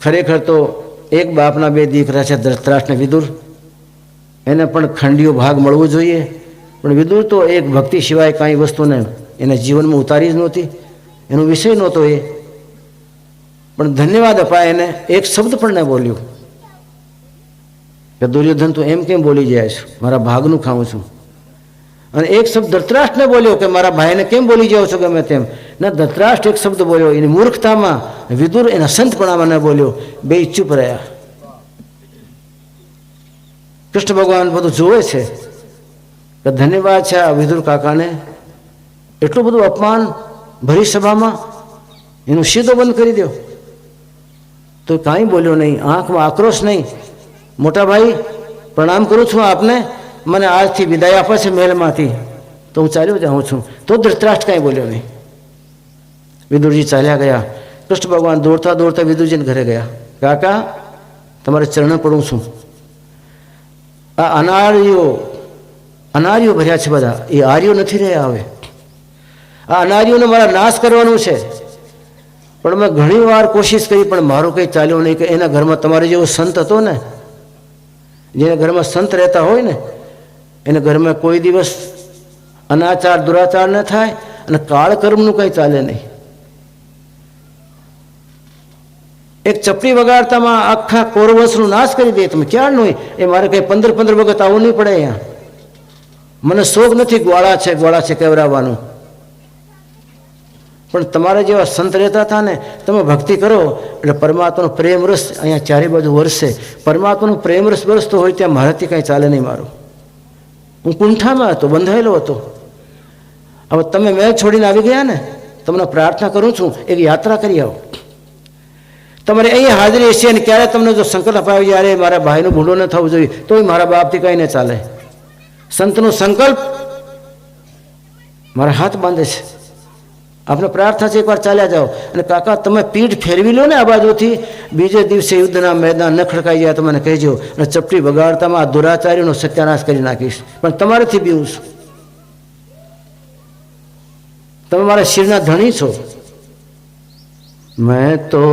ખરેખર તો એક બાપના બે દીકરા છે, ધૃતરાષ્ટ્ર ને વિદુર. એને પણ ખંડીયો ભાગ મળવો જોઈએ, પણ વિદુર તો એક ભક્તિ સિવાય કાંઈ વસ્તુને એના જીવનમાં ઉતારી જ નહોતી, એનો વિષય નહોતો એ. પણ ધન્યવાદ અપાય એને, એક શબ્દ પણ ન બોલ્યો કે દુર્યોધન તું એમ કેમ બોલી જાય છું, મારા ભાગનું ખાઉં છું. અને એક શબ્દ ધૃતરાષ્ટ્રને બોલ્યો કે મારા ભાઈને કેમ બોલી જાઓ છો ગમે તેમ. ના, ધૃતરાષ્ટ્ર એક શબ્દ બોલ્યો એની મૂર્ખતામાં, વિદુર એના સંતપણામાં ન બોલ્યો, બે ચૂપ રહ્યા. કૃષ્ણ ભગવાન બધું જોવે છે કે ધન્યવાદ છે આ વિદુર કાકાને, એટલું બધું અપમાન ભરી સભામાં એનું સીધો બંધ કરી દો. તો કાંઈ બોલ્યો નહીં, આંખમાં આક્રોશ નહીં. મોટા ભાઈ પ્રણામ કરું છું આપને, મને આજથી વિદાય આપે છે મહેલમાંથી, તો હું ચાલ્યો જાઉં છું. તો ધૃતરાષ્ટ્ર કાંઈ બોલ્યો નહીં. વિદુરજી ચાલ્યા ગયા. કૃષ્ણ ભગવાન દોડતા દોડતા વિદુરજીને ઘરે ગયા. કાકા તમારે ચરણ પડું છું. આ અનાર્યો ભર્યા છે બધા, એ આર્યો નથી રહ્યા. હવે આ અનાર્યોને મારા નાશ કરવાનું છે, પણ મેં ઘણી વાર કોશિશ કરી પણ મારું કંઈ ચાલ્યું નહીં. કે એના ઘરમાં તમારે જેવો સંત હતો ને, જેના ઘરમાં સંત રહેતા હોય ને, એના ઘરમાં કોઈ દિવસ અનાચાર દુરાચાર ન થાય અને કાળકર્મનું કંઈ ચાલે નહીં. એક ચપટી વગાડતામાં આખા કૌરવંશનો નાશ કરી દે. તમે ક્યાં નહીં, એ મારે કંઈ 15 વખત આવવું નહીં પડે અહીંયા. મને શોખ નથી ગ્વાળા છે કહેવરાવાનું, પણ તમારા જેવા સંત રહેતા હતા ને, તમે ભક્તિ કરો એટલે પરમાત્માનો પ્રેમ રસ અહીંયા ચારે બાજુ વરસે. પરમાત્માનો પ્રેમ રસ વરસતો હોય ત્યાં મારાથી કાંઈ ચાલે નહીં મારું. હું કુંઠામાં હતો, બંધાયેલો હતો. હવે તમે મેં છોડીને આવી ગયા ને, તમને પ્રાર્થના કરું છું એક યાત્રા કરી આવો. તમારે અહીંયા હાજરી હશે ને ક્યારે તમને જો સંકલ્પ અપાવી જાય અરે મારા ભાઈનું ભૂંડો ન થવું જોઈએ, તો મારા બાપથી કંઈ ન ચાલે. સંતનો સંકલ્પ મારા હાથ બાંધે છે. આપણે પ્રાર્થના છે એકવાર ચાલ્યા જાઓ. અને કાકા તમે પીઠ ફેરવી લો ને આ બાજુથી, બીજે દિવસે યુદ્ધના મેદાન ન ખડકાઈ જાય તો મને કહેજો. અને ચપટી વગાડતામાં આ દુરાચારીનો સત્યાનાશ કરી નાખીશ. પણ તમારેથી બીવું છું. તમે મારા શિરના ધણી છો. मैं तो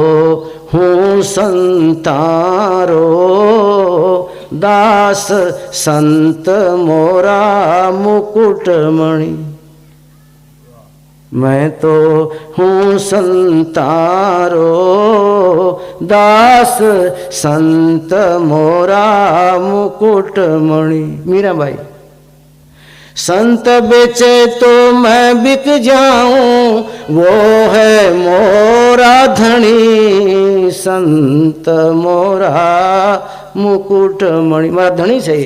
हूँ संतारो दास संत मोरा मुकुटमणि. मैं तो हूँ संतारो दास संत मोरा मुकुटमणि. मीराबाई संत बेचे तो मैं बिक जाऊं, वो है मोरा धनी. संत मोरा मुकुटमणि, मारा धनी છે એ.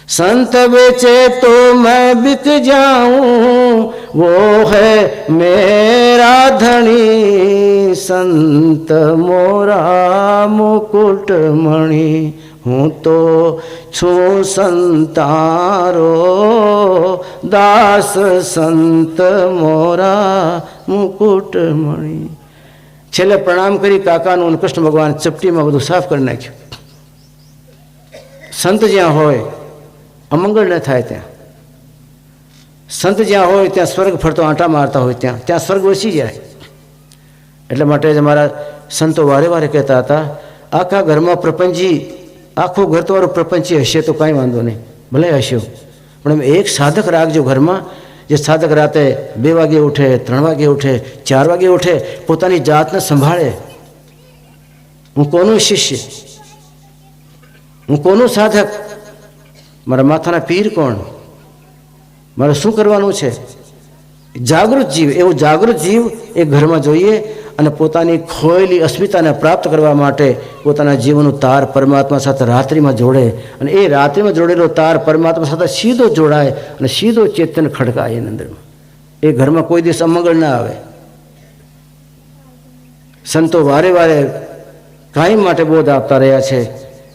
संत बेचे तो मैं बिक जाऊं, वो है मेरा धनी. संत मोरा मुकुटमणि. હું તો છું સંતારો દાસ સંત મોરા મુકુટમણિ. છેલ્લે પ્રણામ કરી કાકાનું અને કૃષ્ણ ભગવાન ચપટીમાં બધું સાફ કરી નાખ્યું. સંત જ્યાં હોય અમંગળ ન થાય ત્યાં. સંત જ્યાં હોય ત્યાં સ્વર્ગ ફરતો આંટા મારતા હોય ત્યાં સ્વર્ગ વસી જાય. એટલા માટે જ મારા સંતો વારે વારે કહેતા હતા, આખા ઘરમાં પ્રપંચી, આખું ઘર તમારું પ્રપંચી હશે તો કાંઈ વાંધો નહીં, ભલે હસ્યો, પણ એમ એક સાધક રાખજો ઘરમાં. જે સાધક રાતે 2 વાગે ઉઠે, 3 વાગે ઉઠે, 4 વાગે ઉઠે, પોતાની જાતને સંભાળે. હું કોનું શિષ્ય, હું કોનું સાધક, મારા માથાના પીર કોણ, મારે શું કરવાનું છે. જાગૃત જીવ, એવું જાગૃત જીવ એ ઘરમાં જોઈએ. અને પોતાની ખોયેલી અસ્મિતાને પ્રાપ્ત કરવા માટે પોતાના જીવનનું તાર પરમાત્મા સાથે રાત્રિમાં જોડે. અને એ રાત્રિમાં જોડેલો તાર પરમાત્મા સાથે સીધો જોડાય અને સીધો ચેતન ખડકાય એની અંદરમાં. એ ઘરમાં કોઈ દિવસ અમંગળ ના આવે. સંતો વારે વારે કાંઈ માટે બોધ આપતા રહ્યા છે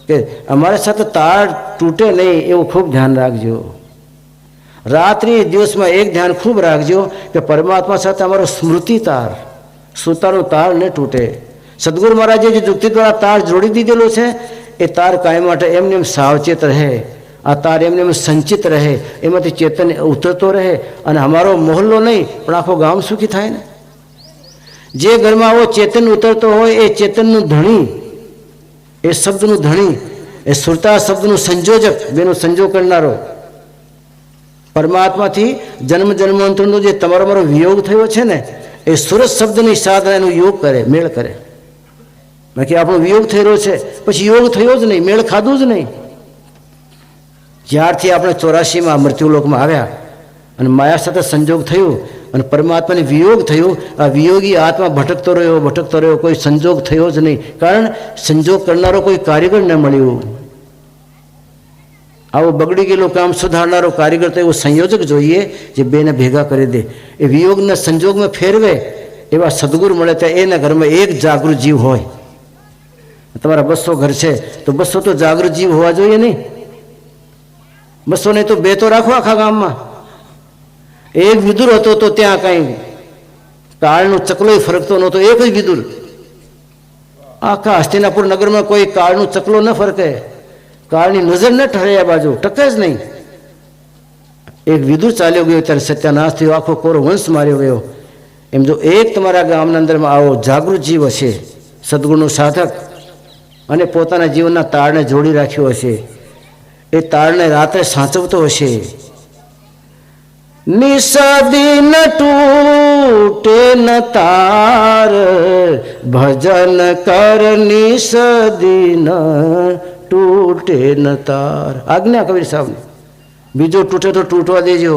કે અમારા સાથે તાર તૂટે નહીં એવું ખૂબ ધ્યાન રાખજો. રાત્રિ દિવસમાં એક ધ્યાન ખૂબ રાખજો કે પરમાત્મા સાથે અમારો સ્મૃતિ તાર, સુતારો તાર ન તૂટે. સદગુરુ મહારાજે જે યુક્તિ દ્વારા તાર જોડી દીધેલો છે એ તાર કાયમ માટે એમને એમ સાવચેત રહે. આ તાર એમને એમ સંચિત રહે, એમાંથી ચેતન ઉતરતો રહે અને અમારો મોહલ્લો નહીં પણ આખો ગામ સુખી થાય ને. જે ઘરમાં આવો ચેતન ઉતરતો હોય એ ચેતનનું ધણી, એ શબ્દનું ધણી, એ સુરતા શબ્દનું સંયોજક, બેનો સંજોગ કરનારો, પરમાત્માથી જન્મ જન્માંતરનો જે તમારો મારો વિયોગ થયો છે ને, એ સુરત શબ્દની સાધના એનો યોગ કરે, મેળ કરે. બાકી આપણો વિયોગ થયેલો છે, પછી યોગ થયો જ નહીં, મેળ ખાધું જ નહીં. જ્યારથી આપણે 84માં મૃત્યુલોકમાં આવ્યા અને માયા સાથે સંજોગ થયું અને પરમાત્માને વિયોગ થયું, આ વિયોગી આત્મા ભટકતો રહ્યો, કોઈ સંજોગ થયો જ નહીં. કારણ સંજોગ કરનારો કોઈ કારીગર ન મળ્યું. આવો બગડી ગયેલું કામ સુધારનારો કારીગર તો એવો સંયોજક જોઈએ જે બેને ભેગા કરી દે, એ વિયોગના સંજોગમાં ફેરવે. એવા સદગુરુ મળે ત્યાં એના ઘરમાં એક જાગૃત જીવ હોય. તમારા 200 ઘર છે તો 200 તો જાગૃત જીવ હોવા જોઈએ નહીં? 200 નહીં તો 2 તો રાખો આખા ગામમાં. એક વિદુર હતો તો ત્યાં કાંઈ કાળનો ચકલોય ફરકતો નહોતો, એક જ વિદુર. આખા હસ્તિનાપુર નગરમાં કોઈ કાળનો ચકલો ન ફરકે, કાળની નજર ન ઠરે આ બાજુ, ટકે જ નહીં. એક વિદુર ચાલ્યો ગયો ત્યારે સત્યાનાશ થયો, આખો કોરો વંશ માર્યો ગયો. એમ જો એક તમારા ગામના અંદરમાં આવો જાગૃત જીવ હશે, સદગુણનો સાધક, અને પોતાના જીવનના તાળને જોડી રાખ્યો હશે, એ તાળને રાત્રે સાચવતો હશે. નિષદી ન તૂટે ન તાર, ભજન કર નિષદી ન તૂટે ન તાર. આજ્ઞા કબીર સાહેબ. બીજો તૂટે તો તૂટવા દેજો.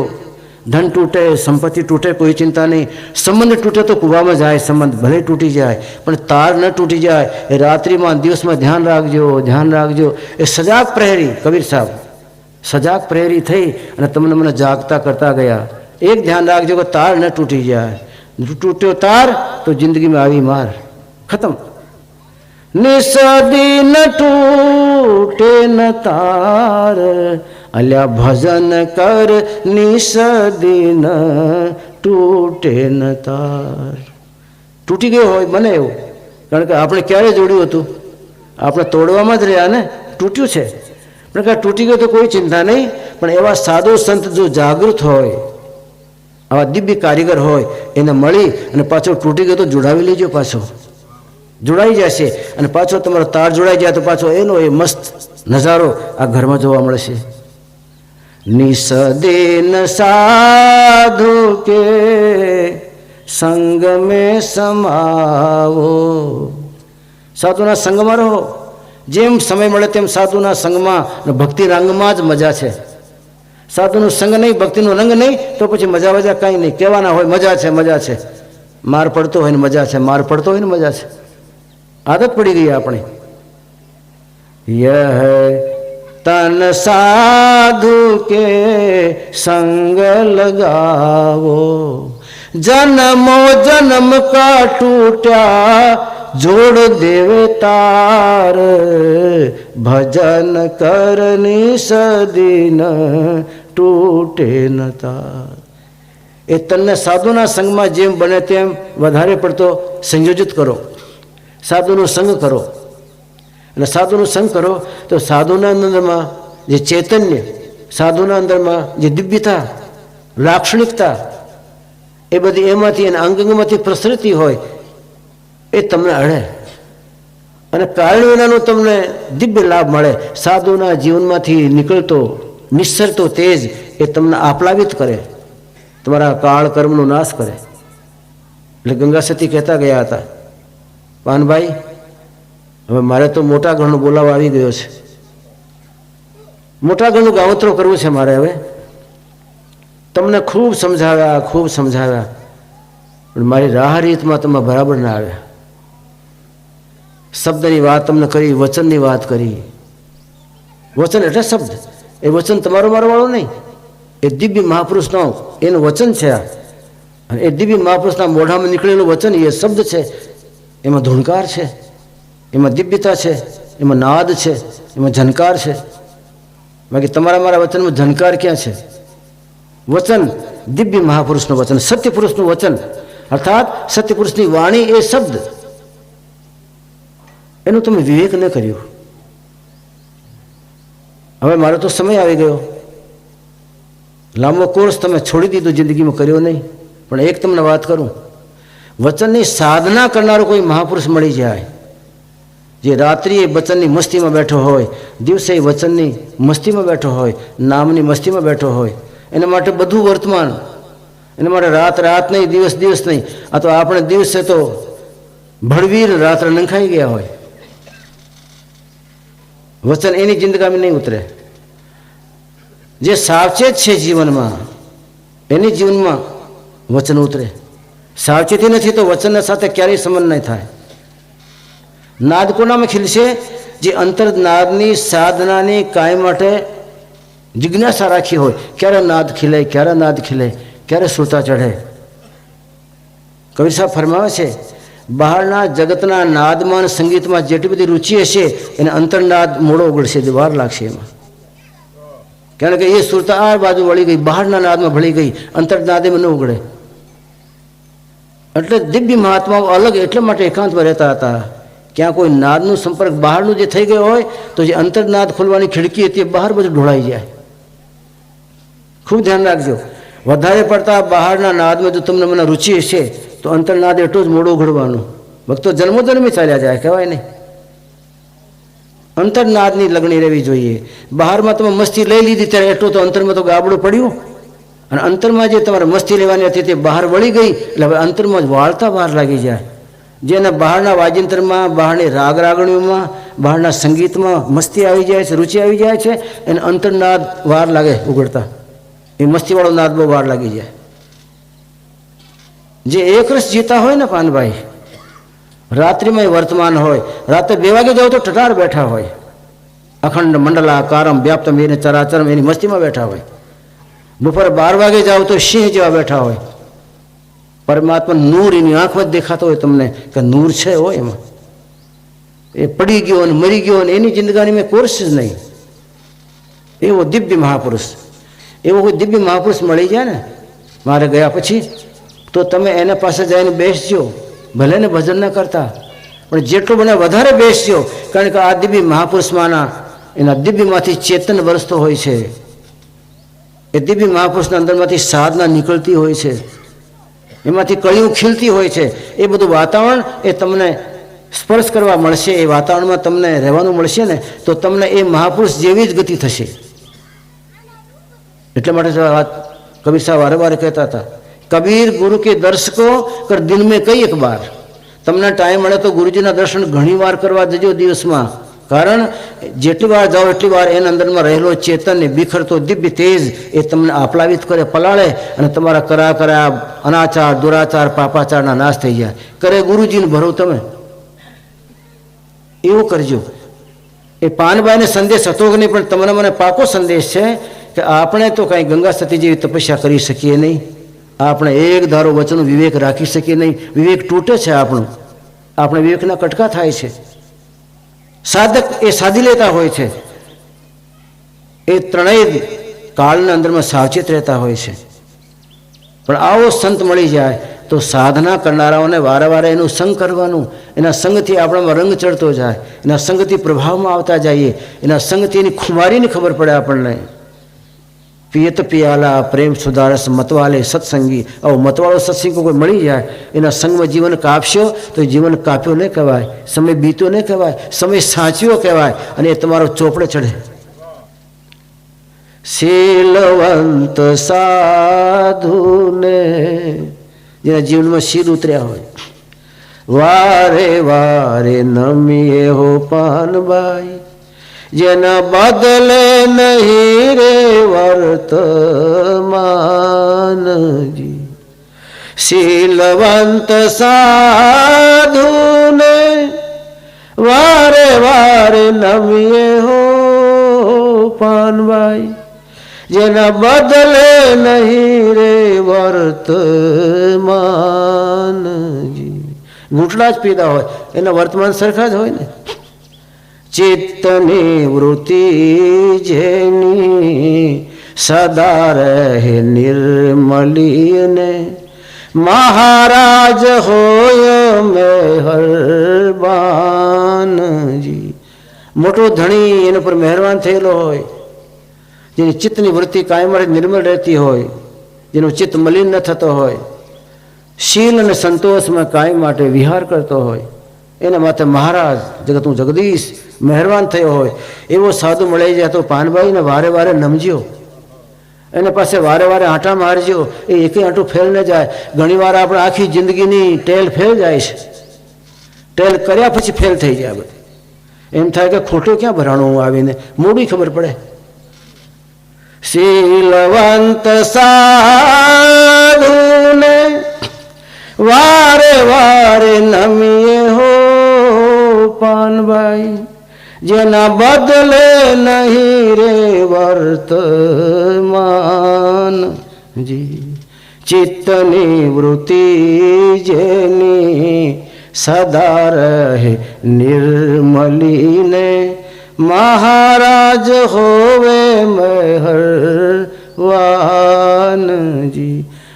ધન તૂટે, સંપત્તિ તૂટે, કોઈ ચિંતા નહીં. સંબંધ તૂટે તો કૂવામાં જાય, સંબંધ ભલે તૂટી જાય, પણ તાર ન તૂટી જાય. એ રાત્રિમાં દિવસમાં ધ્યાન રાખજો. એ સજાગ પ્રહરી કબીર સાહેબ, સજાગ પ્રહરી થઈ અને તમને મને જાગતા કરતા ગયા. એક ધ્યાન રાખજો કે તાર ન તૂટી જાય. તૂટ્યો તાર તો જિંદગીમાં આવી માર, ખતમ. નિષદી ન તૂટે ન તાર, અલ્યા ભજન કર નિષદી ન તૂટે ન તાર. તૂટી ગયો હોય બને એવું, કારણ કે આપણે ક્યારે જોડ્યું હતું? આપણે તોડવામાં જ રહ્યા ને, તૂટ્યું છે. પણ કે તૂટી ગયો તો કોઈ ચિંતા નહીં. પણ એવા સાધુ સંત જો જાગૃત હોય, આવા દિવ્ય કારીગર હોય, એને મળી અને પાછો તૂટી ગયો તો જોડાવી લેજો, પાછો જોડાઈ જશે. અને પાછો તમારો તાર જોડાઈ જાય તો પાછો એનો એ મસ્ત નજારો આ ઘરમાં જોવા મળશે. નિષદેન સાધુ કે સંગ મેં સમાવો. સાધુના સંગમાં રહો. જેમ સમય મળે તેમ સાધુના સંગમાં, ભક્તિ રંગમાં જ મજા છે. સાધુનો સંગ નહીં, ભક્તિનો રંગ નહીં, તો પછી મજા કાંઈ નહીં. કહેવાના હોય મજા છે, માર પડતો હોય ને મજા છે, આદત પડી ગઈ આપણે. યહ તન સાધુ કે સંગ લગાવો, જન્મો જન્મ કા ટૂટ્યા જોડ દેવે તાર, ભજન કર નિષદી ન તૂટે ન તાર. એ તનને સાધુના સંગમાં જેમ બને તેમ વધારે પડતો સંયોજિત કરો. સાધુનો સંગ કરો. અને સાધુનો સંગ કરો તો સાધુના અંદરમાં જે ચૈતન્ય, સાધુના અંદરમાં જે દિવ્યતા, લાક્ષણિકતા, એ બધી એમાંથી અને અંગમાંથી પ્રસરતી હોય, એ તમને અડે અને કારણ વિનાનો તમને દિવ્ય લાભ મળે. સાધુના જીવનમાંથી નીકળતો નિસ્સરતો તેજ એ તમને આપ્લાવિત કરે, તમારા કાળ કર્મનો નાશ કરે. એટલે ગંગા સતી કહેતા ગયા હતા, પાનભાઈ હવે મારે તો મોટા ઘરનું બોલાવો આવી ગયો છે, મોટા ઘરનું ગાવતરો કરવું છે મારે. હવે તમને ખૂબ સમજાવ્યા, પણ મારી રાહ રીતમાં તમે બરાબર ના આવ્યા. શબ્દની વાત તમને કરી, વચનની વાત કરી. વચન એટલે શબ્દ, એ વચન તમારો મારો વાળો નહીં, એ દિવ્ય મહાપુરુષનો એનું વચન છે. અને એ દિવ્ય મહાપુરુષના મોઢામાં નીકળેલું વચન એ શબ્દ છે. એમાં ધૂણકાર છે, એમાં દિવ્યતા છે, એમાં નાદ છે, એમાં ઝનકાર છે. બાકી તમારા મારા વચનમાં ઝનકાર ક્યાં છે? વચન દિવ્ય મહાપુરુષનું વચન, સત્ય પુરુષનું વચન, અર્થાત સત્ય પુરુષની વાણી એ શબ્દ. એનું તમે વિવેક ન કર્યું. હવે મારો તો સમય આવી ગયો. લાંબો કોર્સ તમે છોડી દીધો, જિંદગીમાં કર્યો નહીં. પણ એક તમને વાત કરું, વચનની સાધના કરનારો કોઈ મહાપુરુષ મળી જાય, જે રાત્રિએ વચનની મસ્તીમાં બેઠો હોય, દિવસે વચનની મસ્તીમાં બેઠો હોય, નામની મસ્તીમાં બેઠો હોય, એના માટે બધું વર્તમાન, એના માટે રાત રાત નહીં, દિવસ દિવસ નહીં. આ તો આપણે દિવસે તો ભળવીર, રાત્રે નંખાઈ ગયા હોય. વચન એની જિંદગીમાં નહીં ઉતરે. જે સાવચેત છે જીવનમાં, એની જીવનમાં વચન ઉતરે. સાવચેતી નથી તો વચનના સાથે ક્યારેય સંબંધ નહીં થાય. નાદ કોનામાં ખીલશે? જે અંતરનાદની સાધનાની કાયમ માટે જિજ્ઞાસા રાખી હોય, ક્યારે નાદ ખીલે, ક્યારે નાદ ખીલે, ક્યારે શ્રોતા ચઢે. કબીર સાહેબ ફરમાવે છે, બહારના જગતના નાદમાં સંગીતમાં જેટલી બધી રુચિ હશે, એને અંતરનાદ મોડો ઉગડશે, વાર લાગશે એમાં. કારણ કે એ સુરતા આ બાજુ વળી ગઈ, બહારના નાદમાં ભળી ગઈ, અંતરનાદ એમાં ન ઉગડે. એટલે દિવ્ય મહાત્માઓ અલગ એટલા માટે એકાંતમાં રહેતા હતા. ક્યાં કોઈ નાદનું સંપર્ક બહારનું જે થઈ ગયો હોય તો જે અંતરનાદ ખોલવાની ખિડકી હતી એ બહાર બધું ઢોળાઈ જાય. ખૂબ ધ્યાન રાખજો, વધારે પડતા બહારના નાદમાં જો તમને મને રુચિ હશે તો અંતરનાદ એટલું જ મોડું ઉઘડવાનું. ભક્તો જન્મોજન્મી ચાલ્યા જાય, કહેવાય નહીં. અંતરનાદની લગણી રહેવી જોઈએ. બહારમાં તમે મસ્તી લઈ લીધી ત્યારે એટલું તો અંતરમાં તો ગાબડું પડ્યું, અને અંતરમાં જે તમારે મસ્તી લેવાની હતી તે બહાર વળી ગઈ, એટલે હવે અંતરમાં જ વાળતા વાર લાગી જાય. જેને બહારના વાજિંત્રમાં, બહારની રાગ રાગણીઓમાં, બહારના સંગીતમાં મસ્તી આવી જાય છે, રુચિ આવી જાય છે, એને અંતરનાદ વાર લાગે ઉગડતા. એ મસ્તીવાળો નાદ બહુ વાર લાગી જાય. જે એક રસ જીતા હોય ને પાનભાઈ, રાત્રિમાં વર્તમાન હોય, રાત્રે 2 વાગે જાઓ તો ટટાર બેઠા હોય, અખંડ મંડલા કારમ વ્યાપ્તમ એને ચરાચરમ એની મસ્તીમાં બેઠા હોય. બપોરે 12 વાગે જાઓ તો સિંહ જેવા બેઠા હોય. પરમાત્મા નૂર એની આંખમાં જ દેખાતો હોય તમને કે નૂર છે હોય એમાં. એ પડી ગયો અને મરી ગયો અને એની જિંદગાની મેં કોર્સ જ નહીં. એવો દિવ્ય મહાપુરુષ, એવો કોઈ દિવ્ય મહાપુરુષ મળી જાય ને મારે ગયા પછી, તો તમે એના પાસે જઈને બેસજો. ભલે ને ભજન ન કરતા, પણ જેટલું બને વધારે બેસજો. કારણ કે આ દિવ્ય મહાપુરુષમાંના એના દિવ્યમાંથી ચેતન વરસતો હોય છે. એ દિવ્ય મહાપુરુષના અંદરમાંથી સાધના નીકળતી હોય છે, એમાંથી કળીઓ ખીલતી હોય છે. એ બધું વાતાવરણ એ તમને સ્પર્શ કરવા મળશે, એ વાતાવરણમાં તમને રહેવાનું મળશે ને તો તમને એ મહાપુરુષ જેવી જ ગતિ થશે. એટલા માટે વાત કબીર સાહેબ વારે વારે કહેતા હતા, કબીર ગુરુ કે દર્શકો કર દિન મેં કઈ એક બાર. તમને ટાઈમ મળે તો ગુરુજીના દર્શન ઘણી વાર કરવા જજો દિવસમાં. કારણ જેટલી વાર જાઓ એટલી વાર એના અંદરમાં રહેલો ચેતન, બિખરતો દિવ્ય તેજ એ તમને આપ્લાવિત કરે, પલાળે, અને તમારા કરા અનાચાર, દુરાચાર, પાપાચારના નાશ થઈ જાય. કરે ગુરુજીને ભરો તમે, એવું કરજો. એ પાનભાઈને સંદેશ હતો કે નહીં, પણ તમને મને પાકો સંદેશ છે કે આપણે તો કાંઈ ગંગા સતી જેવી તપસ્યા કરી શકીએ નહીં. આપણે એક ધારો વચનનું વિવેક રાખી શકીએ નહીં. વિવેક તૂટે છે આપણું, આપણે વિવેકના કટકા થાય છે. સાધક એ સાધી લેતા હોય છે, એ ત્રણેય કાળના અંદરમાં સાવચેત રહેતા હોય છે. પણ આવો સંત મળી જાય તો સાધના કરનારાઓને વારે વારે એનું સંગ કરવાનું. એના સંગથી આપણામાં રંગ ચડતો જાય, એના સંગથી પ્રભાવમાં આવતા જઈએ, એના સંગથી એની ખુમારીની ખબર પડે આપણને. પિયત પિયાલા પ્રેમ સુધારસ મતવાલે સત્સંગી. આવો મતવાળો સત્સંગ કોઈ મળી જાય, એના સંગમાં જીવન કાપશો તો જીવન કાપ્યો નહીં કહેવાય, સમય બીતો નહીં કહેવાય, સમય સાચવ્યો કહેવાય, અને એ તમારો ચોપડે ચડે. શીલવંત સાધુને જેના જીવનમાં શીલ ઉતર્યા હોય, વારે વારે નમીએ હો પાનબાઈ, જેના બદલે નહીં રે વર્તમાનજી. શીલવંત સાધુને વારે વારે નમીએ હો પાનભાઈ, જેના બદલે નહીં રે વર્તમાનજી. ઘૂંટડા જ પીધા હોય એના વર્તમાન સરખા જ હોય ને. ચિત્તની વૃત્તિ જેની સદા રહે નિર્મલીને, મહારાજ હોય મહેરબાનજી. મોટો ધણી એના પર મહેરબાન થયેલો હોય, જેની ચિત્તની વૃત્તિ કાયમ નિર્મળ રહેતી હોય, જેનું ચિત્ત મલિન ન થતો હોય, શીલ અને સંતોષમાં કાયમ માટે વિહાર કરતો હોય, એના માથે મહારાજ જગતનું જગદીશ મહેરબાન થયો હોય એવો સાધુ મળી જાય તો પાનભાઈને વારે વારે નમજો, એને પાસે વારે વારે આંટા મારજો, એ એકે આંટું ફેલ ન જાય. ઘણીવાર આપણે આખી જિંદગીની ટેલ ફેલ જાય છે, ટેલ કર્યા પછી ફેલ થઈ જાય. બધું એમ થાય કે ખોટું ક્યાં ભરાણું આવીને મોડી ખબર પડે. શીલવંત સાધુને વારે વારે નમીએ હો પાનભાઈ, જેના બદલે નહીં રે વર્તમાન જી. ચિત્તની વૃત્તિ જેની સદા રહે નિર્મલીને, મહારાજ હોવે મહેરવાનજી.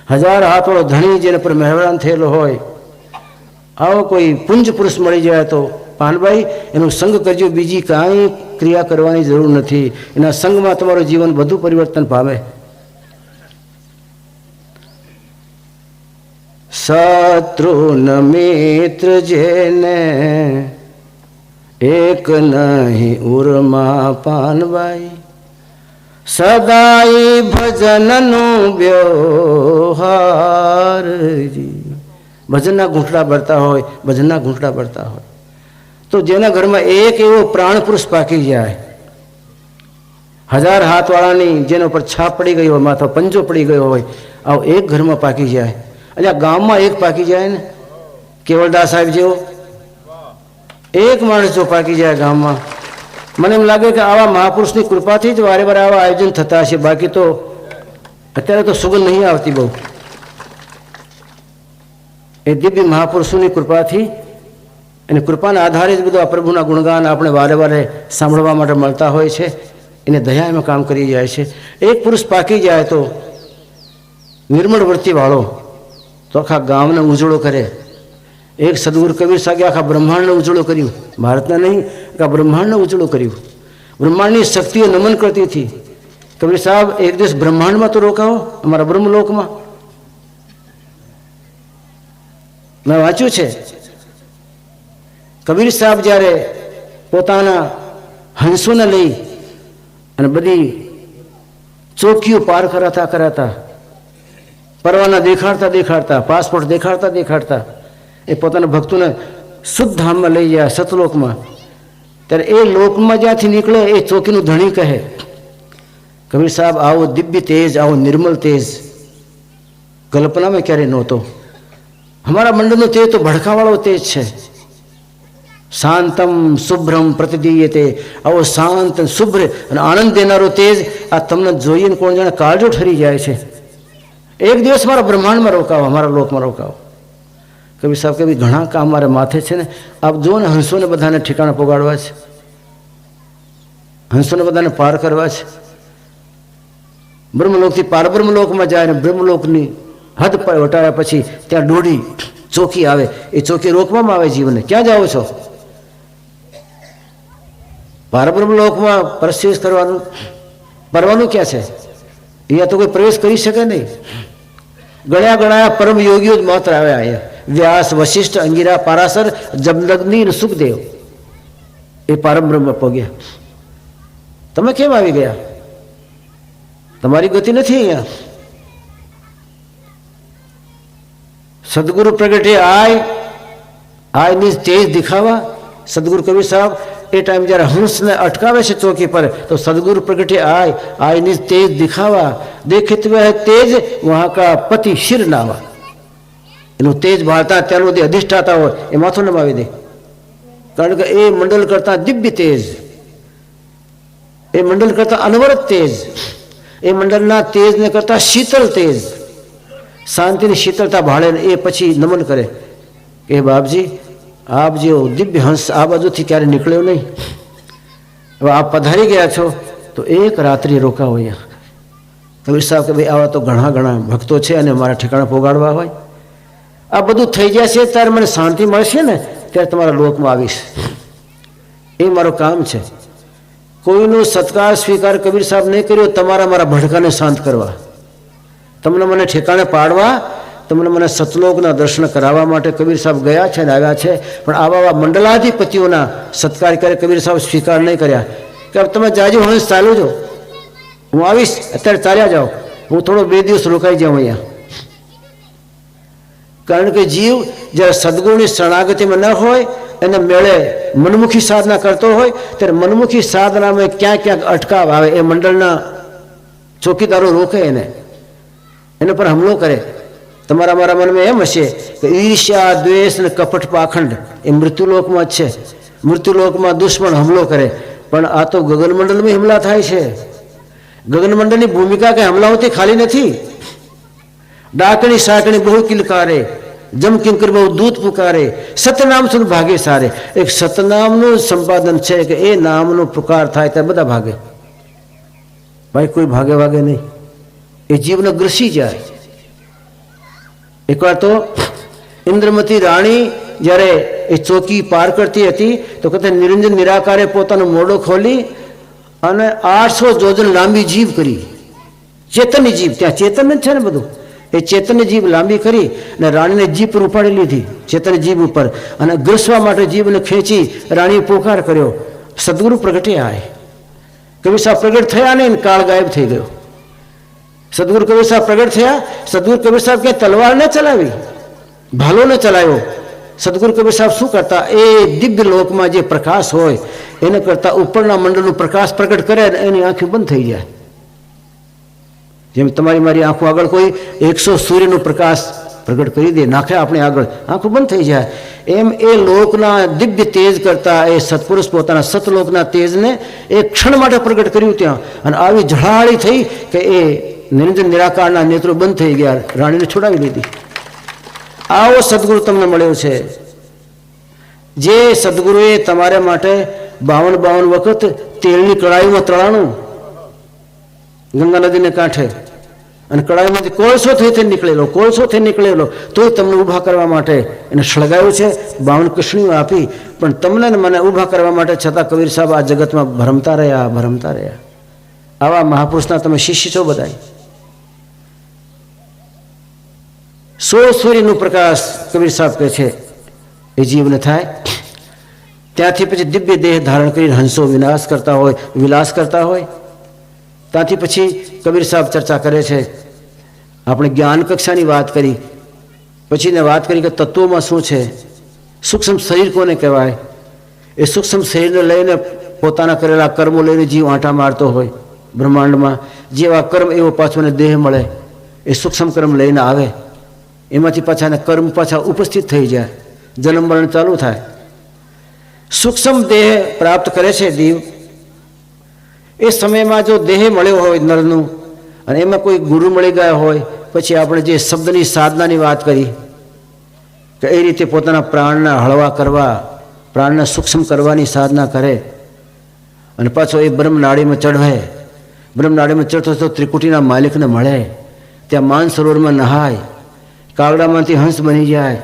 1000 હાથવાળો ધણી જેને પર મહેરબાન થયેલો હોય, આવો કોઈ પુંજ પુરુષ મળી જાય તો પાનભાઈ એનો સંગ કરજો, બીજી કાંઈ ક્રિયા કરવાની જરૂર નથી. એના સંગમાં તમારું જીવન બધું પરિવર્તન પામે. શત્રુ ન મિત્ર જેને એક નહીં ઉર્મા પાનભાઈ, સદાય ભજનનું વ્યવહારજી. ભજનના ઘૂંટડા ભરતા હોય, ભજનના ઘૂંટડા ભરતા હોય તો જેના ઘરમાં એક એવો પ્રાણ પુરુષ પાકી જાય, 1000 હાથવાળાની જેના ઉપર છાપ પડી ગઈ હોય, માથો પંજો પડી ગયો હોય, આવો એક ઘરમાં પાકી જાય. એટલે ગામમાં એક પાકી જાય ને, કેવલદાસ સાહેબ જેવો એક માણસ જો પાકી જાય ગામમાં, મને એમ લાગે કે આવા મહાપુરુષની કૃપાથી જ વારે વારે આવા આયોજન થતા હશે. બાકી તો અત્યારે તો સુગંધ નહીં આવતી બહુ. એ દિવ્ય મહાપુરુષોની કૃપાથી અને કૃપાના આધારે જ બધું આ પ્રભુના ગુણગાન આપણે વારે વારે સાંભળવા માટે મળતા હોય છે. એને દયા એમાં કામ કરી જાય છે. એક પુરુષ પાકી જાય તો નિર્મળ વૃત્તિવાળો તો આખા ગામને ઉજળો કરે. એક સદગુરુ કબીર સાહેબે આખા બ્રહ્માંડને ઉજળો કર્યું, ભારતના નહીં આખા બ્રહ્માંડને ઉજળો કર્યું. બ્રહ્માંડની શક્તિઓ નમન કરતી હતી. કબીર સાહેબ એક દિવસ બ્રહ્માંડમાં તો રોકાવો, અમારા બ્રહ્મલોકમાં. મેં વાંચ્યું છે કબીર સાહેબ જ્યારે પોતાના હંસોને લઈ અને બધી ચોકીઓ પાર કરાતા પરવાના દેખાડતા પાસપોર્ટ દેખાડતા એ પોતાના ભક્તોને શુદ્ધ ધામમાં લઈ જાય, સતલોકમાં. ત્યારે એ લોકમાં જ્યાંથી નીકળે એ ચોકીનું ધણી કહે, કબીર સાહેબ આવો દિવ્ય તેજ, આવો નિર્મલ તેજ કલ્પનામાં ક્યારે નહોતો. हमारा मंडल तेज तो भड़कावाड़ो तेज है. शांतम शुभ्रम प्रतिदीयते. आवो शांत शुभ्र અને આનંદ દેનારો તેજ આ તમને જોઈને કોણ જાણે કાળજો ઠરી જાય છે. એક દિવસ મારા બ્રહ્માંડમાં રોકાવો, અમારા લોકમાં રોકાવો. કબીર સાહેબ કે ઘણા કામ મારે માથે છે ને, આપ જુઓ ને હંસોને બધાને ઠેકાણા પોગાડવા છે, હંસોને બધાને પાર કરવા છે. બ્રહ્મલોકથી પાર બ્રહ્મલોકમાં જાય ને બ્રહ્મલોકની હદ પર વટાવ્યા પછી ત્યાં દોઢી ચોકી આવે, એ ચોકી રોકવામાં આવે જીવને. ક્યાં જાઓ છો? પારબ્રહ્મ લોકમાં પ્રવેશ કરવાનું, પરવાનું ક્યાં છે? અહીંયા તો કોઈ પ્રવેશ કરી શકે નહીં. ગણ્યા પરમ યોગીઓ જ માત્ર આવ્યા અહીંયા. વ્યાસ, વશિષ્ઠ, અંગિરા, પારાસર, જમદગ્નિ અને સુખદેવ એ પારબ્રહ્મ પગ્યા. તમે કેમ આવી ગયા? તમારી ગતિ નથી અહીંયા. સદગુરુ પ્રગટે આયની તેજ દિખાવા. સદગુરુ કબીર સાહેબ એ ટાઈમ જ્યારે હંસને અટકાવે છે ચોકી પર તો સદગુરુ પ્રગટે આયની તેજ દિખાવા. દેખિત વહ તેજ વહાં કા પતિ શિર નાવા. એનું તેજ ભારતા ત્યાંનું જે અધિષ્ઠાતા હોય એ માથું નમાવી દે. કારણ કે એ મંડળ કરતા દિવ્ય તેજ, એ મંડળ કરતા અનવરત તેજ, એ મંડળના તેજને કરતા શીતળ તેજ, શાંતિની શીતળતા ભાળે એ પછી નમન કરે કે બાપજી આપ જેવો દિવ્ય હંસ આ બાજુથી ક્યારે નીકળ્યો નહીં. હવે આપ પધારી ગયા છો તો એક રાત્રિ રોકાવો અહીંયા. કબીર સાહેબ કે ભાઈ આવા તો ઘણા ભક્તો છે અને મારા ઠેકાણા પોગાડવા હોય. આ બધું થઈ જશે ત્યારે મને શાંતિ મળશે ને ત્યારે તમારા લોકમાં આવીશ. એ મારું કામ છે. કોઈનો સત્કાર સ્વીકાર કબીર સાહેબ નહીં કર્યો, તમારા મારા ભડકાને શાંત કરવા, તમને મને ઠેકાણે પાડવા, તમને મને સતલોકના દર્શન કરાવવા માટે કબીર સાહેબ ગયા છે ને આવ્યા છે, પણ આવા મંડલાધિપતિઓના સત્કાર કરે કબીર સાહેબ સ્વીકાર નહીં કર્યા કે તમે જાજો હંસ ચાલો છો, હું આવીશ, અત્યારે ચાલ્યા જાઓ, હું થોડો 2 દિવસ રોકાઈ જાઉં અહીંયા. કારણ કે જીવ જ્યારે સદગુણની શરણાગતિમાં ન હોય એને મેળે મનમુખી સાધના કરતો હોય ત્યારે મનમુખી સાધનામાં ક્યાંક ક્યાંક અટકાવ આવે. એ મંડળના ચોકીદારો રોકે એને પર હુમલો કરે. તમારા મારા મનમાં એમ હશે કે ઈર્ષ્યા, દ્વેષ અને કપટ પાખંડ એ મૃત્યુલોકમાં જ છે, મૃત્યુલોકમાં દુશ્મન હુમલો કરે. પણ આ તો ગગનમંડળમાં હુમલા થાય છે. ગગનમંડળની ભૂમિકા કે હુમલાઓથી ખાલી નથી. ડાકણી સાકણી બહુ કિલકારે, જમ કિંકર બહુ દૂત પુકારે, સતનામ સુન ભાગે સારે. એક સતનામનું સંપાદન છે કે એ નામનો પુકાર થાય ત્યારે બધા ભાગે. ભાઈ કોઈ ભાગે વાગે નહીં, એ જીવને ગ્રસી જાય. એકવાર તો ઇન્દ્રમતી રાણી જ્યારે એ ચોકી પાર કરતી હતી તો કહેતા નિરંજન નિરાકારે પોતાનો મોઢો ખોલી અને 800 જોજન લાંબી જીભ કરી, ચેતનની જીભ, ત્યાં ચેતન જ છે ને બધું, એ ચેતનની જીભ લાંબી કરી અને રાણીને જીભ પર ઉપાડી લીધી, ચેતન જીભ ઉપર, અને ગ્રસવા માટે જીભને ખેંચી રાણીએ પોકાર કર્યો. સદગુરુ પ્રગટ્યા. કબીર સાહેબ પ્રગટ થયા નહીં, કાળ ગાયબ થઈ ગયો. સદગુરુ કબીર સાહેબ પ્રગટ થયા. સદગુરુ કબીર સાહેબ ક્યાં તલવાર ન ચલાવી, ભાલો ન ચલાવ્યો. સદગુરુ કબીર સાહેબ શું કરતા, એ દિવ્ય લોકમાં જે પ્રકાશ હોય એને કરતાં ઉપરના મંડળનું પ્રકાશ પ્રગટ કરે અને એની આંખો બંધ થઈ જાય. જેમ તમારી મારી આંખો આગળ કોઈ 100 સૂર્યનો પ્રકાશ પ્રગટ કરી દે, નાખે આપણે આગળ, આંખો બંધ થઈ જાય. એમ એ લોકના દિવ્ય તેજ કરતા એ સત્પુરુષ પોતાના સતલોકના તેજને એક ક્ષણ માટે પ્રગટ કર્યું ત્યાં, અને આવી ઝળાળી થઈ કે એ નિરંજન નિરાકારના નેત્રો બંધ થઈ ગયા, રાણીને છોડાવી લીધી. આવો સદગુરુ તમને મળ્યો છે. જે સદગુરુએ તમારા માટે 52 વખત તેલની કડાઈમાં તળાણું ગંગા નદીને કાંઠે, અને કડાઈમાંથી કોળસો થઈ નીકળેલો તોય તમને ઊભા કરવા માટે એને સળગાવ્યું છે, 52 કૃષ્ણીઓ આપી, પણ તમને ને મને ઊભા કરવા માટે છતાં કબીર સાહેબ આ જગતમાં ભરમતા રહ્યા. આવા મહાપુરુષના તમે શિષ્ય છો બધા. 16 સૂર્યનું પ્રકાશ કબીર સાહેબ કહે છે એ જીવને થાય. ત્યાંથી પછી દિવ્ય દેહ ધારણ કરીને હંસો વિલાસ કરતા હોય. ત્યાંથી પછી કબીર સાહેબ ચર્ચા કરે છે. આપણે જ્ઞાન કક્ષાની વાત કરી, પછીને વાત કરી કે તત્વોમાં શું છે, સૂક્ષ્મ શરીર કોને કહેવાય. એ સૂક્ષ્મ શરીરને લઈને પોતાના કરેલા કર્મો લઈને જીવ આંટા મારતો હોય બ્રહ્માંડમાં. જેવા કર્મ એવો પાછો એને દેહ મળે. એ સૂક્ષ્મ કર્મ લઈને આવે, એમાંથી પાછા એને કર્મ પાછા ઉપસ્થિત થઈ જાય, જન્મ મરણ ચાલુ થાય. સૂક્ષ્મ દેહ પ્રાપ્ત કરે છે જીવ. એ સમયમાં જો દેહ મળ્યો હોય નરનું, અને એમાં કોઈ ગુરુ મળી ગયા હોય, પછી આપણે જે શબ્દની સાધનાની વાત કરી કે એ રીતે પોતાના પ્રાણના હળવા કરવા, પ્રાણને સૂક્ષ્મ કરવાની સાધના કરે, અને પાછો એ બ્રહ્મનાડીમાં ચઢવે. બ્રહ્મનાડીમાં ચડતો તો ત્રિકુટીના માલિકને મળે, ત્યાં માનસરોવરમાં નહાય, કાગડામાંથી હંસ બની જાય.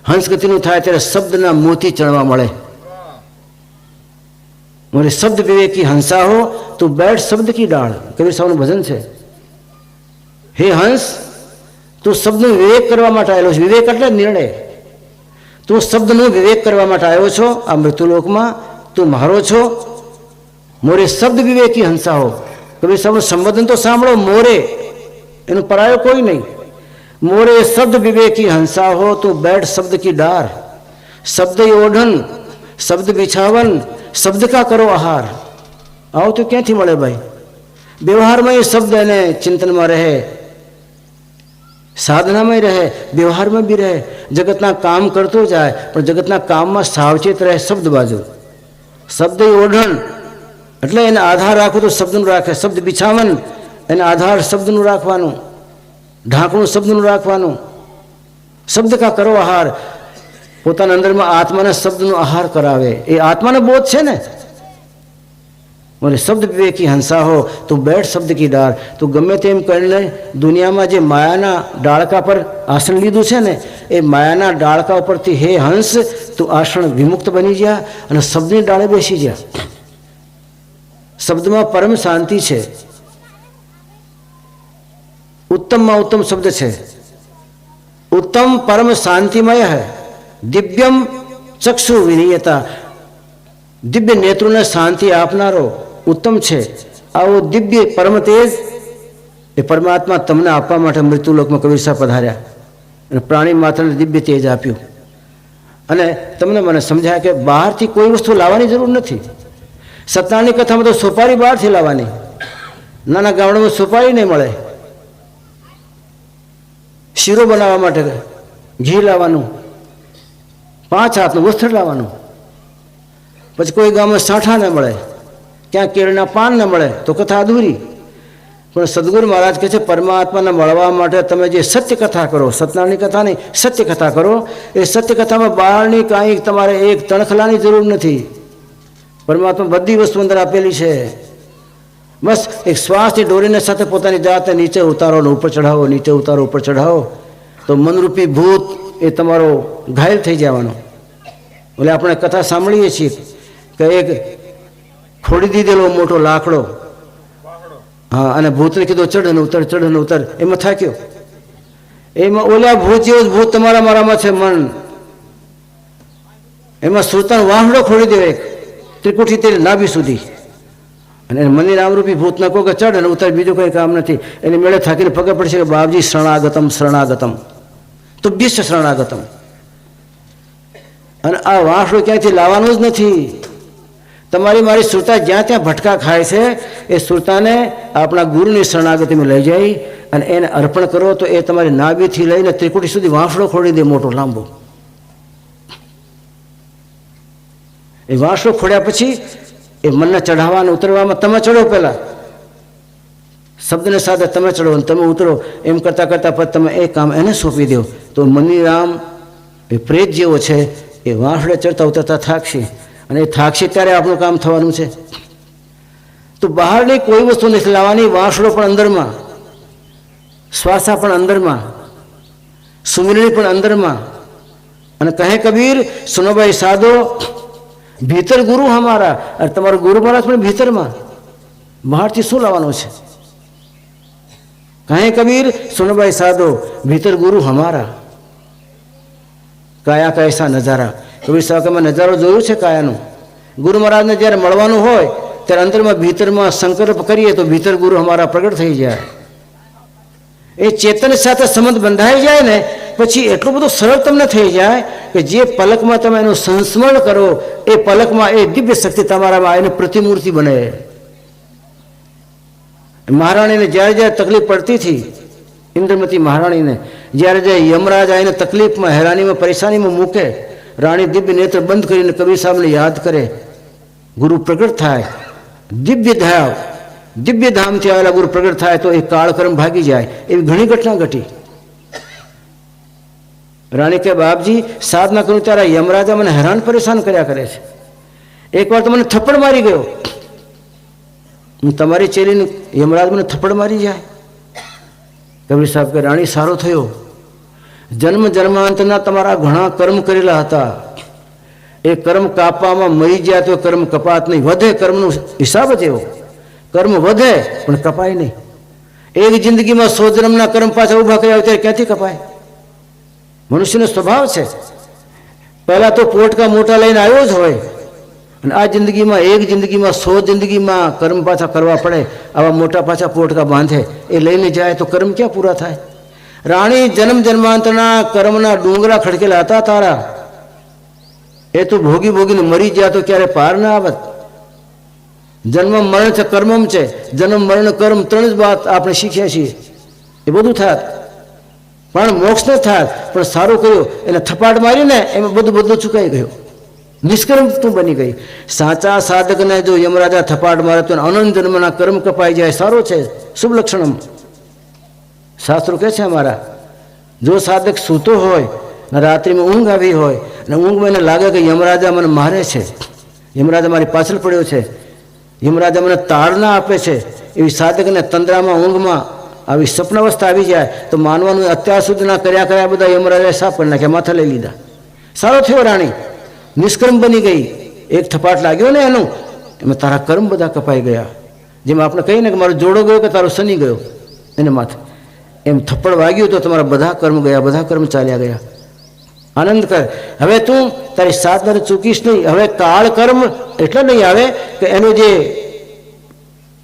હંસ ગતિનું થાય ત્યારે શબ્દના મોતી ચણવા મળે. મોરે શબ્દ વિવેકી હંસા હો તું બેઠ શબ્દ કી ડાળ, કબીર સાહેબનું ભજન છે. હે હંસ, તું શબ્દનો વિવેક કરવા માટે આવેલો છે. વિવેક એટલે નિર્ણય. તું શબ્દનો વિવેક કરવા માટે આવ્યો છો આ મૃત્યુલોકમાં, તું મારો છો. મોરે શબ્દ વિવેકી હંસા હો. કબીર સાહેબનું સંબોધન તો સાંભળો. મોરે એનો પરાયો કોઈ નહીં. મોરે શબ્દ વિવેકી હંસા હો તું બેઠ શબ્દ કી ડાર, શબ્દ ઓઢન શબ્દ બિછાવન શબ્દ કા કરો આહાર. આવો તો ક્યાંથી મળે ભાઈ. વ્યવહારમાં એ શબ્દ એને ચિંતનમાં રહે, સાધનામાં રહે, વ્યવહારમાં બી રહે, જગતના કામ કરતો જાય, પણ જગતના કામમાં સાવચેત રહે. શબ્દ બાજુ શબ્દ ઓઢણ એટલે એને આધાર રાખવો તો શબ્દનું રાખે. શબ્દ બિછાવન એને આધાર શબ્દનું રાખવાનું, ઢાંકણું શબ્દનું રાખવાનું. શબ્દ કા કરો આહાર, પોતાના અંદરમાં આત્માના શબ્દનો આહાર કરાવે. એ આત્માનો બોધ છે ને. મને શબ્દ વિવેકી હંસા હો તું બેઠ શબ્દ કી ડાળ. તું ગમે તેમ કરીને દુનિયામાં જે માયાના ડાળકા પર આસન લીધું છે ને, એ માયાના ડાળકા ઉપરથી હે હંસ તું આસન વિમુક્ત બની જા અને શબ્દની ડાળે બેસી જા. શબ્દમાં પરમ શાંતિ છે. ઉત્તમમાં ઉત્તમ શબ્દ છે. उत्तम परम शांतिमय है। दिव्यम चक्षु विनीयता, दिव्य नेत्रों ने शांति आपनारो उत्तम है। आओ दिव्य परम तेज એ પરમાત્મા તમને આપવા માટે મૃત્યુલોકમાં કબીર સાહેબ પધાર્યા અને પ્રાણી માત્રને દિવ્ય તેજ આપ્યું. અને તમને મને સમજાય કે બહારથી કોઈ વસ્તુ લાવવાની જરૂર નથી. સત્યનારાયણની કથામાં તો સોપારી બહારથી લાવવાની, નાના ગામડામાં સોપારી નહીં મળે. શીરો બનાવવા માટે ઘી લાવવાનું, 5 હાથનું વસ્ત્ર લાવવાનું. પછી કોઈ ગામમાં સાંઠા ન મળે, ક્યાં કેળના પાન ન મળે તો કથા અધૂરી. પણ સદગુરુ મહારાજ કહે છે પરમાત્માને મળવા માટે તમે જે સત્ય કથા કરો, સત્યનારાયણની કથા નહીં, સત્ય કથા કરો. એ સત્ય કથામાં બહારની કાંઈ તમારે એક તણખલાની જરૂર નથી. પરમાત્મા બધી વસ્તુ અંદર આપેલી છે. બસ એક શ્વાસની દોરીને સાથે પોતાની જાતને નીચે ઉતારો ને ઉપર ચઢાવો, નીચે ઉતારો ઉપર ચઢાવો તો મનરૂપી ભૂત એ તમારો ઘાયલ થઈ જવાનો. એટલે આપણે કથા સાંભળીએ છીએ કે એક ખોડી દીધેલો મોટો લાકડો, હા, અને ભૂતને કીધું ચઢ ને ઉતર, ચઢ ને ઉતર. એમાં થાક્યો. એમાં ઓલા ભૂત જેવું ભૂત તમારા મારામાં છે મન. એમાં સુરતાનો વાહડો ખોડી દેવો, એક ત્રિકુટી તેરી નાભી સુધી. અને મંદિર નામરૂપી ભૂત ન કહો કે ચઢ અને ઉતર, બીજું કંઈ કામ નથી. એની મેળે થાકીને પગે પડશે કે બાપજી શરણાગતમ શરણાગતમ તો બીશ શરણાગતમ. અને આ વાંસડો ક્યાંયથી લાવવાનું જ નથી. તમારી મારી સુરતા જ્યાં ત્યાં ભટકા ખાય છે એ સુરતાને આપણા ગુરુની શરણાગતિમાં લઈ જાય અને એને અર્પણ કરો તો એ તમારી નાભીથી લઈને ત્રિકુટી સુધી વાંસડો ખોડી દે, મોટો લાંબો. એ વાંસડો ખોડ્યા પછી એ મનને ચઢાવવા ઉતરવામાં તમે ચડો, પહેલાં શબ્દને સાથે તમે ચડો અને તમે ઉતરો. એમ કરતાં કરતાં પછી તમે એ કામ એને સોંપી દો તો મનીરામ એ પ્રેત જેવો છે એ વાંસડે ચડતા ઉતરતા થાકશે. અને એ થાકશે ત્યારે આપણું કામ થવાનું છે. તો બહારની કોઈ વસ્તુ નથી લાવવાની. વાંસડો પણ અંદરમાં, શ્વાસા પણ અંદરમાં, સુમિરણી પણ અંદરમાં. અને કહે કબીર સુનો ભાઈ સાધો ભીતર ગુરુ હમારા. અને તમારો ગુરુ મહારાજ પણ ભીતરમાં. બહારથી શું લાવવાનું છે? કહે કબીર સુનો ભાઈ સાધો ભીતર ગુરુ હમારા. કાયા કૈસા નજારા. કબીર સાહેબ મેં નજારો જોયું છે કાયાનું. ગુરુ મહારાજને જ્યારે મળવાનું હોય ત્યારે અંદરમાં ભીતરમાં સંકલ્પ કરીએ તો ભીતર ગુરુ અમારા પ્રગટ થઈ જાય. એ ચેતન સાથે સંબંધ બંધાઈ જાય ને પછી એટલું બધું સરળ તમને થઈ જાય કે જે પલકમાં તમે એનું સંસ્મરણ કરો એ પલકમાં એ દિવ્ય શક્તિ તમારામાં એને પ્રતિમૂર્તિ બને. મહારાણીને જ્યારે જ્યારે તકલીફ પડતી હતી, ઇન્દ્રમતી મહારાણીને જ્યારે જ્યારે યમરાજ આવીને તકલીફમાં, હેરાનીમાં, પરેશાનીમાં મૂકે, રાણી દિવ્ય નેત્ર બંધ કરીને કબીર સાહેબને યાદ કરે, ગુરુ પ્રગટ થાય. દિવ્ય ધામથી આવેલા ગુરુ પ્રગટ થાય તો એ કાળકર્મ ભાગી જાય. એવી ઘણી ઘટના ઘટી. રાણી કે બાપજી સાધના કરું ત્યારે યમરાજા મને હેરાન પરેશાન કર્યા કરે છે. એકવાર તો મને થપ્પડ મારી ગયો. હું તમારી ચેલીને યમરાજ મને થપ્પડ મારી જાય. કબીર સાહેબ કે રાણી સારો થયો. જન્મ જન્માંતરના તમારા ઘણા કર્મ કરેલા હતા. એ કર્મ કાપવામાં મરી ગયા તો કર્મ કપાત નહીં, વધે. કર્મનો હિસાબ જ એવો. કર્મ વધે પણ કપાય નહીં. એક જિંદગીમાં 100 જન્મના કર્મ પાછા ઊભા કર્યા હોય ત્યારે ક્યાંથી કપાય? મનુષ્યનો સ્વભાવ છે. પહેલાં તો પોટકા મોટા લઈને આવ્યો જ હોય અને આ જિંદગીમાં એક જિંદગીમાં 100 જિંદગીમાં કર્મ પાછા કરવા પડે. આવા મોટા પાછા પોટકા બાંધે એ લઈને જાય તો કર્મ ક્યાં પૂરા થાય? રાણી જન્મ જન્માંતરના કર્મના ડુંગરા ખડકેલા હતા તારા. એ તું ભોગી ભોગીને મરી ગયા તો ક્યારે પાર ના આવત. જન્મ મરણ છે, કર્મમ છે. જન્મ મરણ કર્મ 3 જ વાત આપણે શીખ્યા છીએ. એ બધું થાત પણ મોક્ષ ન થાત. પણ સારું કર્યું, એને થપાટ મારીને એમાં બધું ચૂકાઈ ગયું. નિષ્કર્મ તું બની ગઈ. સાચા સાધકને જો યમરાજા થપાટ મારે તો અનંત જન્મના કર્મ કપાઈ જાય. સારો છે, શુભ લક્ષણમ. શાસ્ત્રો કહે છે અમારા, જો સાધક સૂતો હોય ને રાત્રિમાં ઊંઘ આવી હોય અને ઊંઘમાં એને લાગે કે યમરાજા મને મારે છે, યમરાજા મારી પાછળ પડ્યો છે, યમરાજા મને તાળના આપે છે, એવી સાધકને તંદ્રામાં ઊંઘમાં આવી સ્વપ્ન અવસ્થા આવી જાય તો માનવાનું અત્યાર સુધીના કર્યા બધા યમરાજાએ સાફ કરી નાખ્યા, માથા લઈ લીધા. સારો થયો રાણી, નિષ્કર્મ બની ગઈ. એક થપાટ લાગ્યો ને એનું, એમાં તારા કર્મ બધા કપાઈ ગયા. જેમ આપણે કહીએ ને કે મારો જોડો ગયો કે તારો શનિ ગયો એને માથે. એમ થપ્પડ વાગ્યું તો તમારા બધા કર્મ ગયા, બધા કર્મ ચાલ્યા ગયા. આનંદ કર. હવે તું તારી સાધનાને ચૂકીશ નહીં. હવે કાળ કર્મ એટલે નહીં આવે કે એનો જે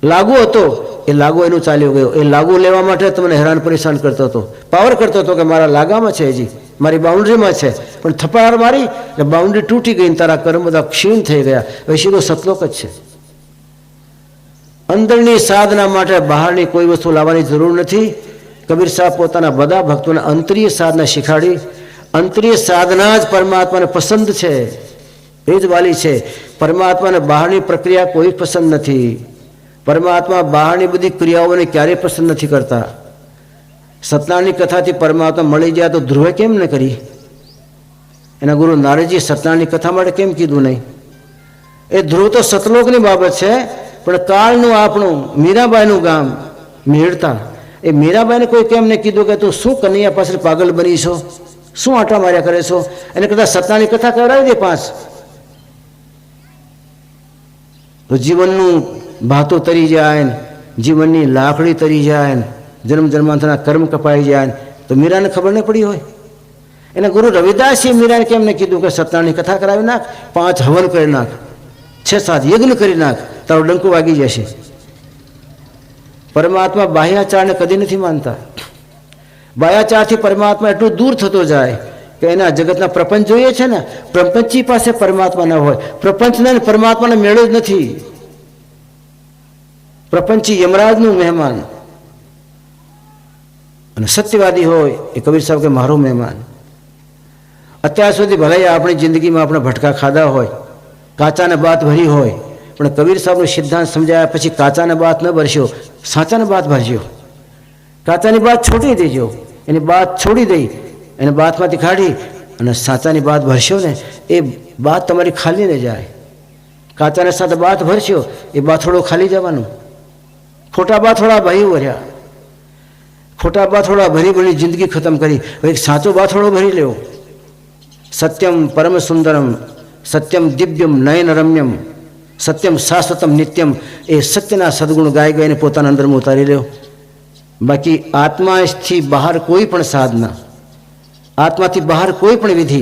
લાગુ હતો એ લાગુ એનું ચાલ્યો ગયો. એ લાગુ લેવા માટે તમને હેરાન પરેશાન કરતો હતો, પાવર કરતો હતો કે મારા લાગામાં છે, હજી મારી બાઉન્ડ્રીમાં છે, પણ થપ્પડ મારી એટલે બાઉન્ડ્રી તૂટી ગઈ, તારા કર્મ બધા ક્ષીણ થઈ ગયા. હવે સીધો સતલોક જ છે. અંદરની સાધના માટે બહારની કોઈ વસ્તુ લાવવાની જરૂર નથી. કબીર સાહેબ પોતાના બધા ભક્તોને અંતરીય સાધના શીખાડી. અંતરીય સાધના જ પરમાત્માને પસંદ છે, એ જ વાલી છે. પરમાત્માને બહારની પ્રક્રિયા કોઈ પસંદ નથી. પરમાત્મા બહારની બધી ક્રિયાઓને ક્યારેય પસંદ નથી કરતા. સત્યનારાયણની કથાથી પરમાત્મા મળી જાય તો ધ્રુવે કેમ ન કરી? એના ગુરુ નારદજીએ સત્યનારાયણની કથા માટે કેમ કીધું નહીં? એ ધ્રુવ તો સતલોકની બાબત છે, પણ કાળનું આપણું મીરાબાઈનું ગામ મેળતા, એ મીરાબાઈને કોઈ કેમ ને કીધું કે તું શું કનૈયા પાછળ પાગલ બની છો, શું આંટા માર્યા કરે છો? એને કદાચ સત્યનારાયણની કથા કરાવી દે 5, તો જીવનનું ભાતો તરી જાય ને, જીવનની લાકડી તરી જાય ને, જન્મ જન્માંતરના કર્મ કપાઈ જાય ને, તો મીરાને ખબર નહીં પડી હોય? એના ગુરુ રવિદાસે મીરાને કેમ ને કીધું કે સત્યનારાયણની કથા કરાવી નાખ, 5 હવન કરી નાખ, 6-7 યજ્ઞ કરી નાખ, તારો ડંકો વાગી જશે. પરમાત્મા બાહ્યાચારને કદી નથી માનતા. બાહ્યાચારથી પરમાત્મા એટલું દૂર થતો જાય કે એના જગતના પ્રપંચ જોઈએ છે ને, પ્રપંચી પાસે પરમાત્મા ન હોય. પ્રપંચને પરમાત્માને મેળો જ નથી. પ્રપંચી યમરાજનું મહેમાન, અને સત્યવાદી હોય એ કબીર સાહેબ કે મારો મહેમાન. અત્યાર સુધી ભલે આપણી જિંદગીમાં આપણે ભટકા ખાધા હોય, કાચાને બાત ભરી હોય, પણ કબીર સાહેબનો સિદ્ધાંત સમજાયા પછી કાચાને બાત ન ભરશો, સાચાને બાત ભરજો. કાચાની બાત છોડી દેજો, એની બાત છોડી દઈ એને બાતમાંથી કાઢી અને સાચાની બાત ભરશો ને, એ બાત તમારી ખાલી ન જાય. કાચાને સાથે બાત ભરશો, એ બાથોડો ખાલી જવાનું. ખોટા બાથોડા ભરી ભર્યા, ખોટા બાથોડા ભરી ભરી જિંદગી ખતમ કરી. એક સાચો બાથોડો ભરી લેવો. સત્યમ પરમ સુંદરમ, સત્યમ દિવ્યમ નયન રમ્યમ, સત્યમ શાશ્વતમ નિત્યમ. એ સત્યના સદગુણ ગાઈ ગાઈને પોતાના અંદરમાં ઉતારી લ્યો. બાકી આત્માથી બહાર કોઈ પણ સાધના, આત્માથી બહાર કોઈ પણ વિધિ,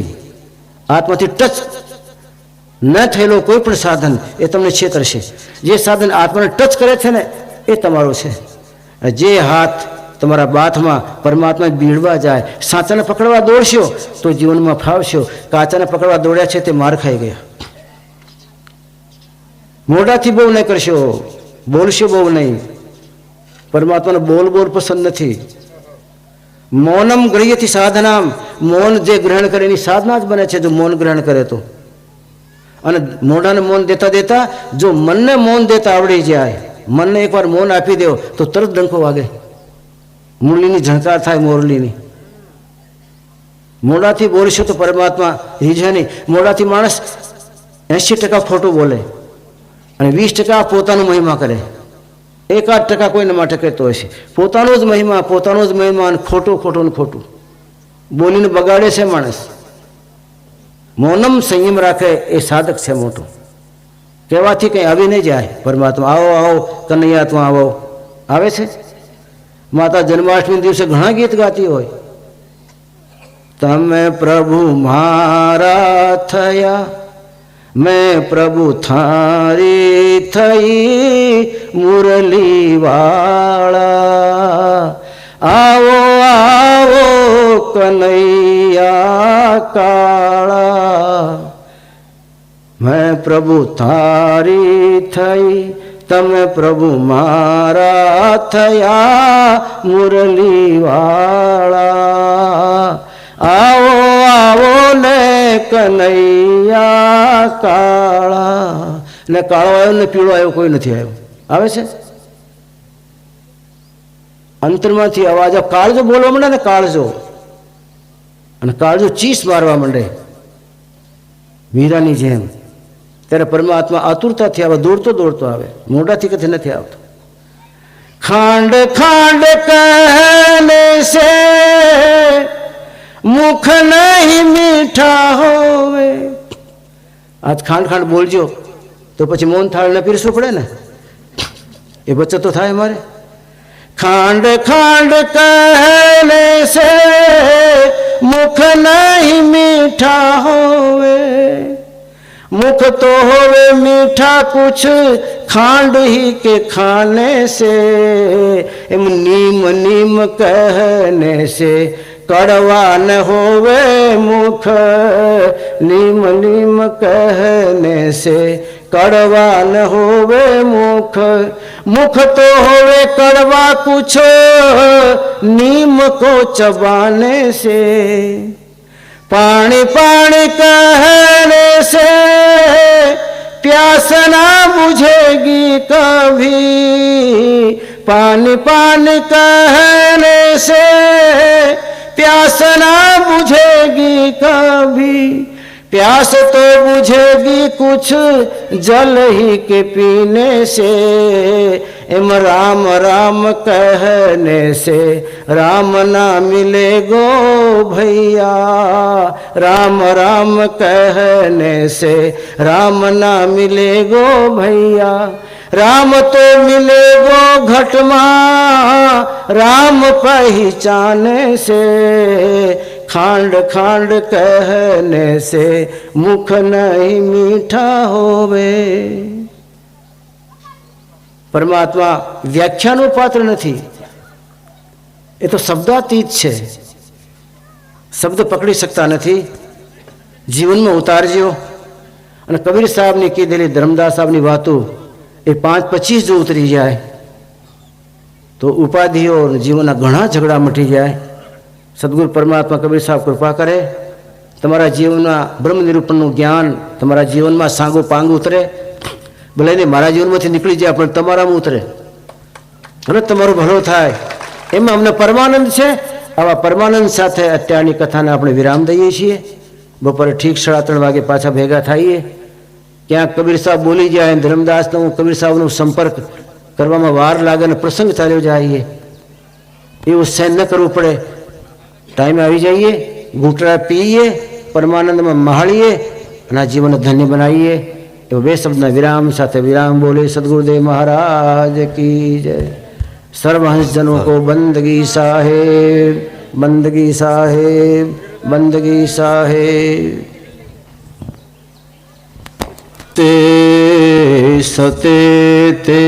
આત્માથી ટચ ન થયેલો કોઈ પણ સાધન એ તમને છેતરશે. જે સાધન આત્માને ટચ કરે છે ને એ તમારો છે. જે હાથ તમારા બાથમાં પરમાત્મા બીડવા જાય, સાચાને પકડવા દોડશો તો જીવનમાં ફાવશો. કાચાને પકડવા દોડ્યા છે તે માર ખાઈ ગયા. મોઢાથી બહુ નહીં કરશો, બોલશો બહુ નહીં. પરમાત્માને બોલ બોલ પસંદ નથી. મૌનમ ગૃહ્યથી સાધનામ, મૌન જે ગ્રહણ કરે એની સાધના જ બને છે જો મૌન ગ્રહણ કરે તો. અને મોઢાને મૌન દેતા દેતા જો મનને મૌન દેતા આવડી જાય, મનને એકવાર મૌન આપી દો તો તરત ડંકો વાગે. મુરલીની ઝણકાર થાય મોરલીની. મોઢાથી બોલશો તો પરમાત્મા રીઝે નહીં. મોઢાથી માણસ 80% ખોટું બોલે અને 20% પોતાનો મહિમા કરે. 1-8% કોઈને માટે કહેતો હશે પોતાનો જ મહિમા, પોતાનો જ મહિમા, અને ખોટું ખોટું ને ખોટું બોલીને બગાડે છે માણસ. મૌનમ સંયમ રાખે એ સાધક છે મોટું. કહેવાથી કંઈ આવી નહીં જાય. પરમાત્મા આવો આવો કનૈયા તું આવો આવે છે. માતા જન્માષ્ટમી દિવસે ઘણા ગીત ગાતી હોય. તમે પ્રભુ મારા થયા, મેં પ્રભુ થારી થઈ, મુરલી વાળા આવો આવો કનૈયા કાળા. મેં પ્રભુ થારી થઈ, તમે પ્રભુ મારા થયા, મુરલી વાળા આવો આવો ને કનૈયા કાળા. ને કાળો આવ્યો ને પીળો આવ્યો કોઈ નથી આવ્યો. આવે છે અંતરમાંથી અવાજ. કાળજો બોલવા માંડે ને, કાળજો, અને કાળજો ચીસ મારવા માંડે મીરાની જેમ. ત્યારે પરમાત્મા આતુરતાથી આવે, દોડતો દોડતો આવે, મોઢાથી કથી નથી આવતો. ખાંડ ખાંડ કહને સે મુખ નહીં મીઠા હોવે. આજ ખાંડ ખાંડ બોલજો તો પછી મૌન થાળ ને પીરસવું પડે ને, એ બચત તો થાય અમારે. खांड खांड कहने से मुख नहीं मीठा होवे, मुख तो होवे मीठा कुछ खांड ही के खाने से। नीम नीम कहने से कड़वा न होवे मुख, नीम नीम कहने से कड़वा न होवे मुख। मुख तो होवे कड़वा कुछ नीम को चबाने से। पानी पानी कहने से प्यास ना बुझेगी कभी, पानी पानी कहने से प्यास ना बुझेगी कभी। प्यास तो बुझेगी कुछ जल ही के पीने से। एम राम राम कहने से राम ना मिले गो भैया, राम राम कहने से राम ना मिले गो भैया। राम तो मिले गो घटमा राम पहचाने से। खांड खांड कहने से मुख नहीं मीठा होवे। परमात्मा व्याख्याનો પાત્ર નથી, એ તો શબ્દાતીત છે, શબ્દ પકડી શકતા નથી, જીવનમાં ઉતારજો। અને કબીર સાહેબની કીધેલી ધર્મદાસ સાહેબની વાતો એ 5-25 જો ઉતરી જાય તો ઉપાધિઓ જીવનના ઘણા ઝઘડા મટી જાય। સદગુરુ પરમાત્મા કબીર સાહેબ કૃપા કરે, તમારા જીવનના બ્રહ્મ નિરૂપણનું જ્ઞાન તમારા જીવનમાં સાંગો પાંગ ઉતરે। ભલે ને મારા જીવનમાંથી નીકળી જાય પણ તમારામાં ઉતરે, અને તમારો ભલો થાય, એમાં અમને પરમાનંદ છે। આવા પરમાનંદ સાથે અત્યારની કથાને આપણે વિરામ દઈએ છીએ। બપોરે ઠીક 3:30 વાગે પાછા ભેગા થઈએ। ક્યાંક કબીર સાહેબ બોલી જાય, ધર્મદાસનો કબીર સાહેબનો સંપર્ક કરવામાં વાર લાગે અને પ્રસંગ ચાલ્યો જાય, એવું સહન ન કરવું પડે। ટાઈમે આવી જઈએ, ઘૂંટડા પીએ, પરમાનંદમાં મહાળીએ અને આ જીવનને ધન્ય બનાવીએ। એવો 2 શબ્દના વિરામ સાથે વિરામ બોલે સદગુરુદેવ મહારાજ की जय। सर्वहंसजनों को बंदगी साहेब, बंदगी साहेब, बंदगी साहेब। ते सते ते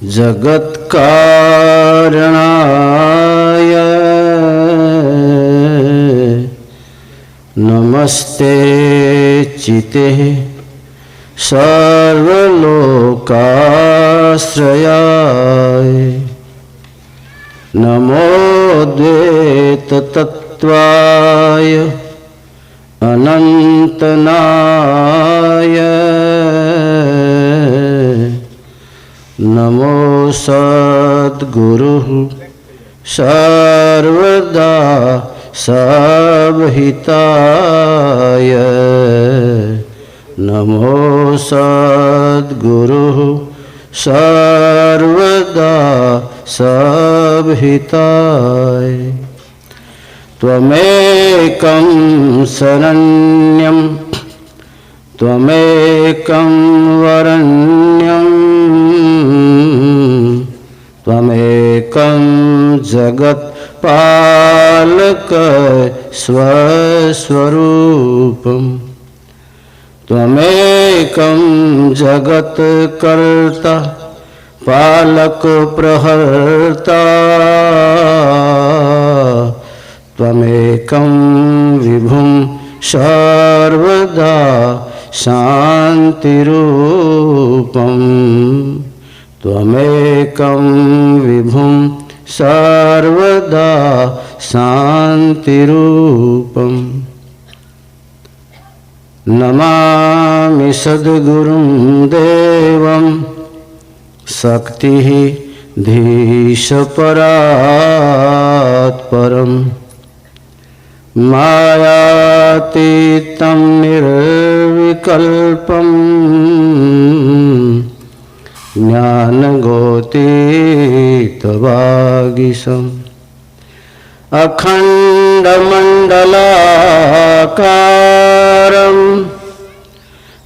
जगत कारणाय नमस्ते चिते सर्वलोकाश्रयाय। नमो द्वैत तत्त्वाय अनंतनाय। नमो सद्गुरु सर्वदा सबहिताय। नमो सद्गुरु सर्वदा सबहिताय। त्वमेकं शरण्यं त्वमेकं वरण्यं त्वमेकं जगत्पालक स्वस्वरूपम्। त्वमेकं जगत्कर्ता पालक प्रहर्ता। त्वमेकं विभुं सर्वदा शान्तिरूपम्। त्वमेकं विभुं सर्वदा शान्तिरूपम्। नमामि सद्गुरुं देवं शक्तिः धीशपरात्परम्। मायातीतं निर्विकल्पम् ज्ञानगोतीतवागीशम्। अखण्डमण्डलाकारं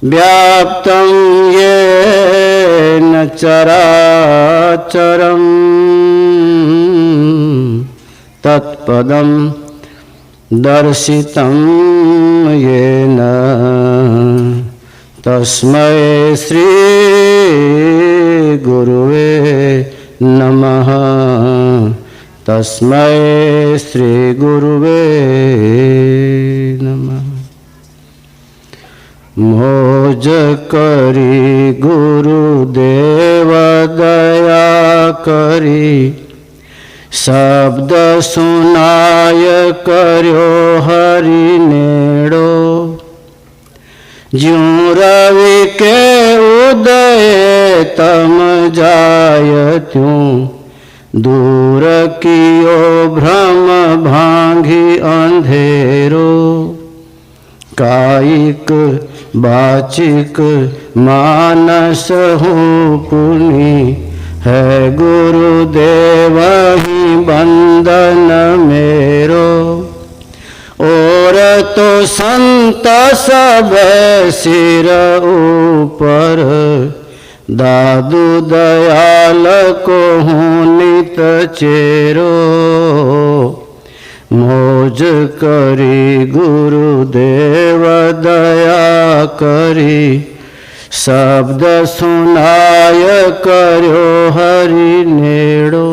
व्याप्तं येन चराचरम् तत्पदं दर्शितं येन तस्मै श्री गुरुवे नमः। तस्मै श्री गुरुवे नमः। मोज करी गुरुदेव दया करी शब्द सुनाय कर्यो हरि नेड़ो। ज्यों रवि के उदय तम जाय त्यों दूर कियो भ्रम भांगी अंधेरो। कायिक वाचिक मानस हूँ पुनि है गुरुदेव ही बंदन मेरो। और तो संत सब सिर ऊपर दादू दयाल को हूँ नित चेरो। मौज करी गुरुदेव दया करी शब्द सुनाय कर्यो हरि नेड़ो।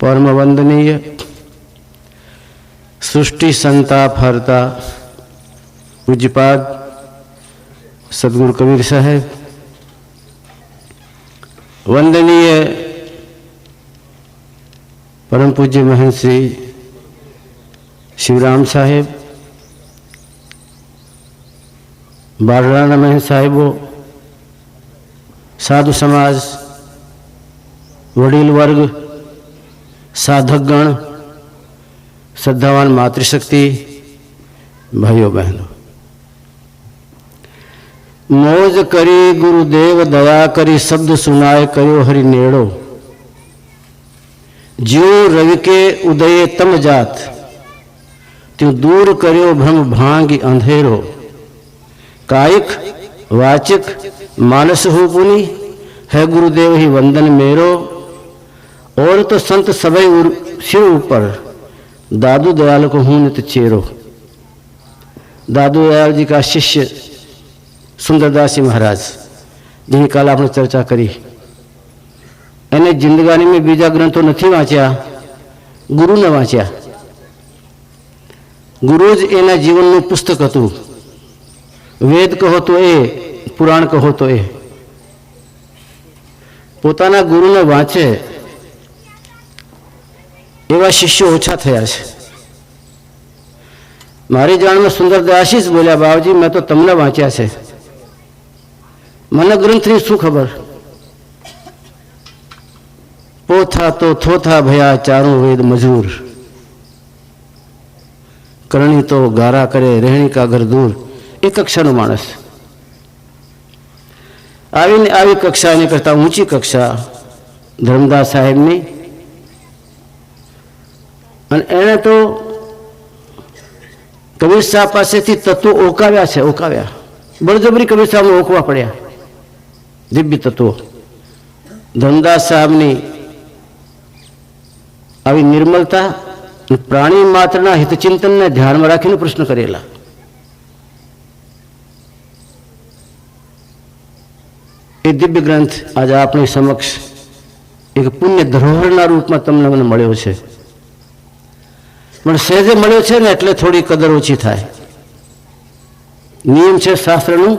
परम वंदनीय सृष्टि संताप हरता पूज्यपाद सदगुरु कबीर साहेब, वंदनीय परम पूज्य महंत श्री शिवराम साहेब, बारलाना महंत साहेबों, साधु समाज, वडील वर्ग, साधकगण, श्रद्धावान मातृशक्ति, भाइयों बहनों, मौज करी गुरुदेव दया करी शब्द सुनाए करो हरि नेड़ो। ज्यों रवि के उदय तम जात त्यों दूर करो भ्रम भांगी अंधेरो। कायिक वाचिक मानस हो पुनि है गुरुदेव ही वंदन मेरो। और तो संत सबई सिर ऊपर दादू दयाल को हूं नित चेरो। दादू दयाल जी का शिष्य सुंदरदास जी महाराज जिनकी काल आपने चर्चा करी, एने जिंदगानी में बीजा ग्रंथों नहीं वाँच्या, गुरु ने वाँच्या। गुरु ज एना जीवन पुस्तक हतुं। वेद कहो तो ए, पुराण कहो तो ए। पोताना गुरु ने वाँचे एवा शिष्यो ओछा थया छे। मारी जाण में सुंदरदासी ज बोल्या, बाबूजी मैं तो तमने वाँच्या छे, मने ग्रंथनी शुं खबर। पोथा तो थोथा भया चारों वेद मजूर, करणी तो गारा करे रहणी का घर दूर। एक कक्षानो माणस आवीने आवी कक्षा ने करता ऊंची कक्षा धर्मदास साहेबनी, અને એને તો કબીર સાહેબ પાસેથી તત્વો ઓકાવ્યા છે, ઓકાવ્યા બળજબરી કબીર સાહેબને ઓકવા પડ્યા દિવ્ય તત્વો। ધનદાસ સાહેબની આવી નિર્મલતા પ્રાણી માત્રના હિતચિંતનને ધ્યાનમાં રાખીને પ્રશ્ન કરેલા। એ દિવ્ય ગ્રંથ આજે આપણી સમક્ષ એક પુણ્ય ધરોહરના રૂપમાં તમને મને મળ્યો છે। પણ સહેજે મળ્યો છે ને એટલે થોડી કદર ઓછી થાય। નિયમ છે શાસ્ત્રનું,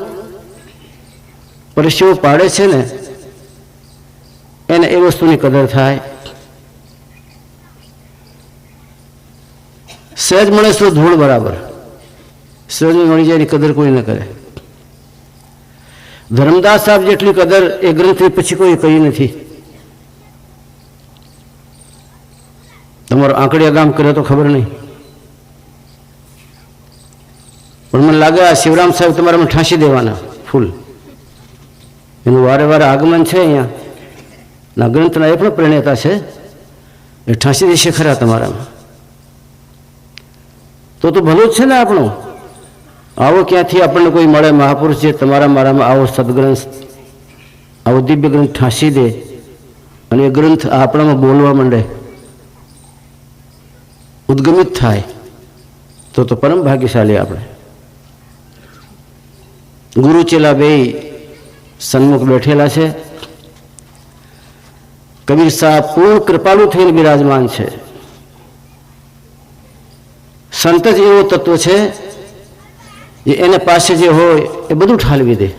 પરસ્યો પાડે છે ને એને એ વસ્તુની કદર થાય। સહેજ મળે તો ધૂળ બરાબર, સહેજ મળી જાય એની કદર કોઈ ન કરે। ધર્મદાસ સાહેબ જેટલી કદર એ ગ્રંથની પછી કોઈ કહી નથી। તમારો આંકડિયા ગામ કર્યો તો ખબર નહીં, પણ મને લાગે આ શિવરામ સાહેબ તમારામાં ઠાંસી દેવાના ફૂલ। એનું વારે વારે આગમન છે અહીંયા ના ગ્રંથના એ પણ પ્રેરણેતા છે, એ ઠાંસી દેશે ખરા તમારામાં। તો ભલું જ છે ને આપણું। આવો ક્યાંથી આપણને કોઈ મળે મહાપુરુષ જે તમારા મારામાં આવો સદગ્રંથ આવો દિવ્ય ગ્રંથ ઠાંસી દે અને એ ગ્રંથ આપણામાં બોલવા માંડે, ઉદ્ગમિત થાય, તો પરમ ભાગ્યશાળી આપણે. ગુરુ ચેલા બે સન્મુખ બેઠેલા છે. કબીર સાહેબ પૂર્ણ કૃપાળુ થઈને બિરાજમાન છે. સંત જ એવો તત્વ છે જે એને પાસે જે હોય એ બધું ઠાલવી દે.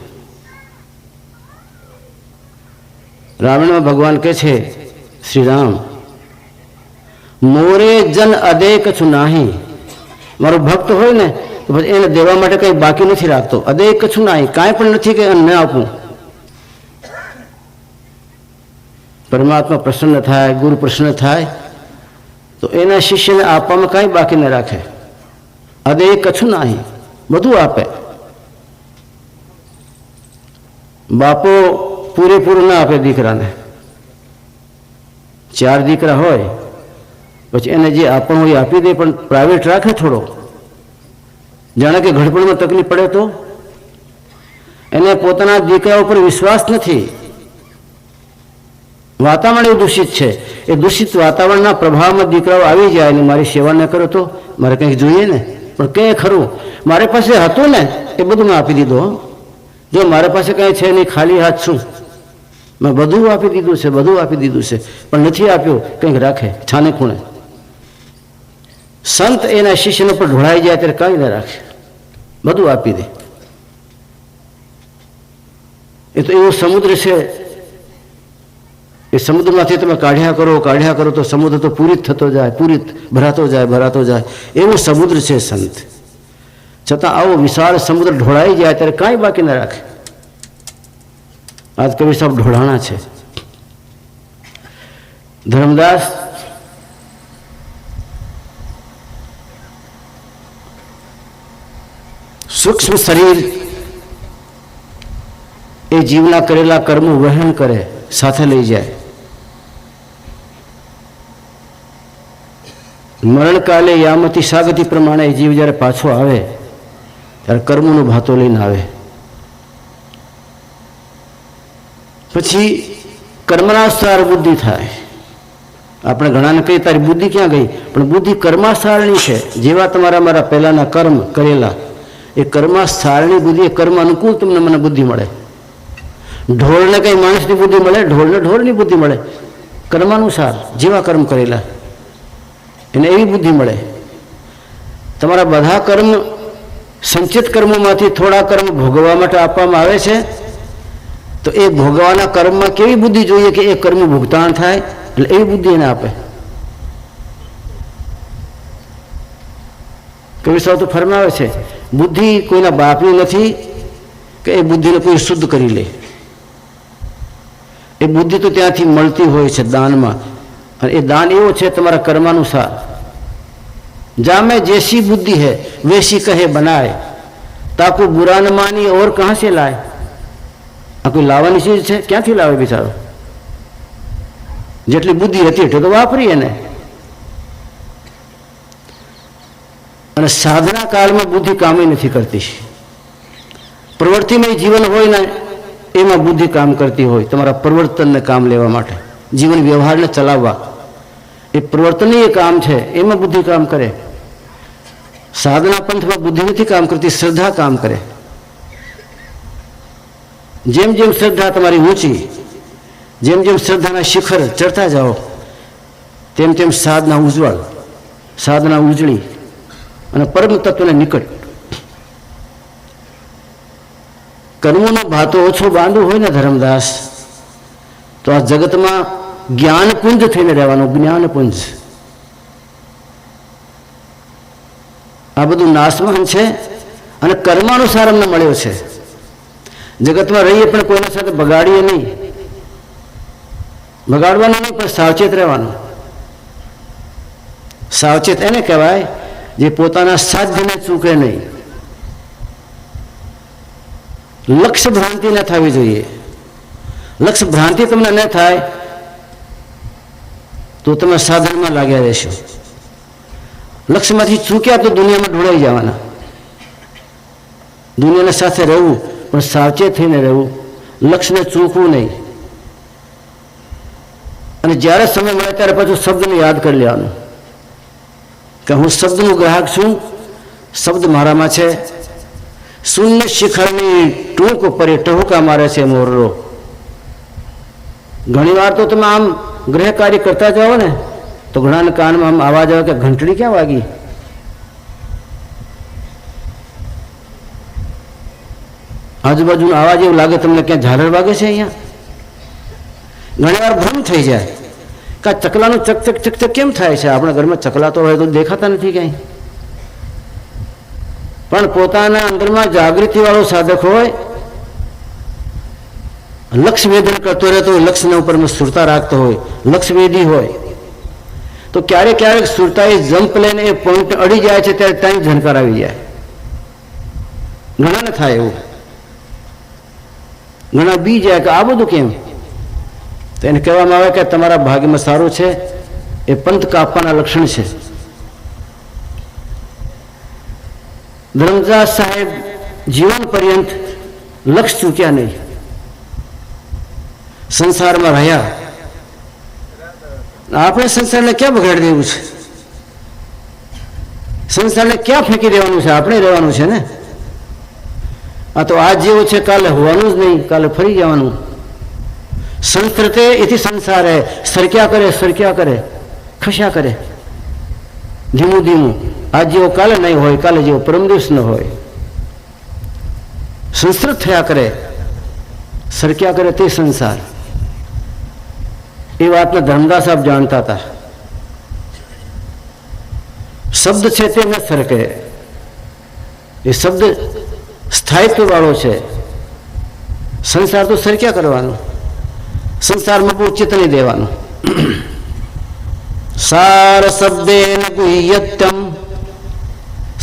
રામાયણમાં ભગવાન કહે છે, શ્રી રામ, મોરે જન અદે કછું નાહી. મારો ભક્ત હોય ને તો પછી એને દેવા માટે કંઈ બાકી નથી રાખતો. અદે કછું નાહી, કાંઈ પણ નથી કે ન આપું. પરમાત્મા પ્રસન્ન થાય, ગુરુ પ્રસન્ન થાય તો એના શિષ્યને આપવામાં કાંઈ બાકી ન રાખે. અદે કછું નાહી, બધું આપે. બાપો પૂરેપૂરું ના આપે દીકરાને. 4 દીકરા હોય પછી એને જે આપણ હોય આપી દે, પણ પ્રાઇવેટ રાખે થોડો. જાણે કે ઘડપણમાં તકલીફ પડે તો એને પોતાના દીકરા ઉપર વિશ્વાસ નથી. વાતાવરણ એવું દૂષિત છે. એ દૂષિત વાતાવરણના પ્રભાવમાં દીકરાઓ આવી જાય ને મારી સેવા ન કરો તો મારે કંઈક જોઈએ ને. પણ કંઈ ખરું, મારી પાસે હતું ને એ બધું મેં આપી દીધું. જો મારી પાસે કંઈ છે નહીં, ખાલી હાથ છું, મેં બધું આપી દીધું છે, બધું આપી દીધું છે, પણ નથી આપ્યું, કંઈક રાખે છાને ખૂણે. સંત એના શિષ્યને પર ઢોળાઈ જાય ત્યારે કાંઈ ન રાખે, બધું આપી દે. એ તો એવો સમુદ્ર છે. એ સમુદ્રમાંથી તમે કાઢ્યા કરો તો સમુદ્ર તો પૂરિત થતો જાય, ભરાતો જાય. એવો સમુદ્ર છે સંત. છતાં આવો વિશાળ સમુદ્ર ઢોળાઈ જાય ત્યારે કાંઈ બાકી ન રાખે. આજ કવિ સાહેબ ઢોળાણા છે. ધર્મદાસ સૂક્ષ્મ શરીર એ જીવના કરેલા કર્મો વહન કરે, સાથે લઈ જાય. મરણકાલે યામતી સાગતી પ્રમાણે જીવ જ્યારે પાછો આવે ત્યારે કર્મોનો ભાતો લઈને આવે. પછી કર્મનાસાર બુદ્ધિ થાય. આપણે ઘણાને કહીએ તારી બુદ્ધિ ક્યાં ગઈ, પણ બુદ્ધિ કર્માસારણી છે. જેવા તમારા મારા પહેલાના કર્મ કરેલા એ કર્માસારણી બુદ્ધિ, એ કર્મ અનુકૂળ તમને મને બુદ્ધિ મળે. ઢોળને કઈ માણસની બુદ્ધિ મળે, ઢોળને ઢોળની બુદ્ધિ મળે. કર્માનુસાર જેવા કર્મ કરેલા એને એવી બુદ્ધિ મળે. તમારા બધા કર્મ સંચિત કર્મોમાંથી થોડા કર્મ ભોગવવા માટે આપવામાં આવે છે, તો એ ભોગવાના કર્મમાં કેવી બુદ્ધિ જોઈએ કે એ કર્મ ભુગતાન થાય, એટલે એવી બુદ્ધિ એને આપે. કવિ સાહેબ તો ફરમાવે છે, બુદ્ધિ કોઈના બાપની નથી કે એ બુદ્ધિને કોઈ શુદ્ધ કરી લે. એ બુદ્ધિ તો ત્યાંથી મળતી હોય છે દાનમાં, અને એ દાન એવો છે તમારા કર્માનુસાર. જામે जैसी बुद्धि है वैसी कहे बनाए, ताको बुरा न मानी और कहाँ से लाए. આ કોઈ લાવવાની ચીજ છે? ક્યાંથી લાવે બિચારો? જેટલી બુદ્ધિ હતી એટલી તો વાપરી એને. અને સાધના કાળમાં બુદ્ધિ કામ નથી કરતી. પ્રવૃત્તિમય જીવન હોય ને એમાં બુદ્ધિ કામ કરતી હોય, તમારા પરિવર્તનને કામ લેવા માટે, જીવન વ્યવહારને ચલાવવા. એ પ્રવર્તનીય કામ છે, એમાં બુદ્ધિ કામ કરે. સાધના પંથમાં બુદ્ધિ નથી કામ કરતી, શ્રદ્ધા કામ કરે. જેમ જેમ શ્રદ્ધા તમારી ઊંચી, જેમ જેમ શ્રદ્ધાના શિખર ચડતા જાઓ, તેમ તેમ સાધના ઉજ્જવળ, સાધના ઉજળી અને પરમ તત્વને નિકટ. કર્મોનો ભાતો ઓછો બાંધવો હોય ને ધર્મદાસ, તો આ જગતમાં જ્ઞાનપુંજ થઈને રહેવાનું. જ્ઞાનપુંજ આ બધું નાશમાન છે અને કર્માનુસાર અમને મળ્યો છે. જગતમાં રહીએ પણ કોઈના સાથે બગાડીએ નહીં, બગાડવાનું નહીં, પણ સાવચેત રહેવાનું. સાવચેત એને કહેવાય જે પોતાના સાધ્યને ચૂકે નહીં. લક્ષ્ય ભ્રાંતિ ન થવી જોઈએ. લક્ષ્ય ભ્રાંતિ તમને ન થાય તો તમે સાધનમાં લાગ્યા રહેશો. લક્ષ્યમાંથી ચૂક્યા તો દુનિયામાં ઢોળાઈ જવાના. દુનિયાના સાથે રહેવું, પણ સાવચેત થઈને રહેવું, લક્ષ્યને ચૂકવું નહીં. અને જ્યારે સમય મળે ત્યારે પાછું શબ્દને યાદ કરી લેવાનું કે હું શબ્દનું ગ્રાહક છું, શબ્દ મારામાં છે. શૂન્ય શિખરની ટૂંક ઉપર ટહુકા મારે છે મોરલો. ઘણી વાર તો તમે આમ ગૃહ કાર્ય કરતા જાઓ ને તો ઘણાના કાનમાં આમ અવાજ આવે કે ઘંટડી ક્યાં વાગી. આજુબાજુનો અવાજ એવું લાગે તમને ક્યાં ઝાલર વાગે છે. અહીંયા ઘણી વાર ભ્રમ થઈ જાય કે આ ચકલાનું ચક ચક ચક ચક કેમ થાય છે. આપણા ઘરમાં ચકલા તો હોય તો દેખાતા નથી ક્યાંય. પણ પોતાના અંદરમાં જાગૃતિ વાળો સાધક હોય, લક્ષ્ય વેદન કરતો રહેતો હોય, લક્ષ્યના ઉપર સુરતા રાખતો હોય, લક્ષ્યવેદી હોય, તો ક્યારેક ક્યારેક સુરતા એ જમ્પ લઈને એ પોઈન્ટ અડી જાય છે ત્યારે ત્યાં ઝંકાર આવી જાય. ઘણાને થાય એવું. ઘણા બી જાય કે આ બધું કેમ. તો એને કહેવામાં આવે કે તમારા ભાગ્યમાં સારું છે, એ પંથ કાપવાના લક્ષણ છે. ધર્મદાસ સાહેબ જીવન પર્યંત લક્ષ્ય ચૂક્યા નહીં. સંસારમાં રહ્યા. આપણે સંસારને ક્યાં બગાડી દેવું છે? સંસારને ક્યાં ફેંકી દેવાનું છે? આપણે રહેવાનું છે ને. આ તો આજ જેવું છે કાલે હોવાનું જ નહીં, કાલે ફરી જવાનું. સંસ્કૃતે એથી સંસાર હે. સરક્યા કરે ખસ્યા કરે ધીમું ધીમું. આજ જેવો કાલે નહીં હોય, કાલે જેવો પરમ દિવસ ન હોય. સંસ્કૃત થયા કરે, સરક્યા કરે તે સંસાર. એ વાતને ધર્મદાસ સાહેબ જાણતા હતા. શબ્દ છે તે ન સરકે. એ શબ્દ સ્થાયિત્વ વાળો છે. સંસાર તો સરક્યા કરવાનો. સંસારમાં બહુ ચિત્ત નહીં દેવાનું. સાર શબ્દેન ગુહ્યત્યમ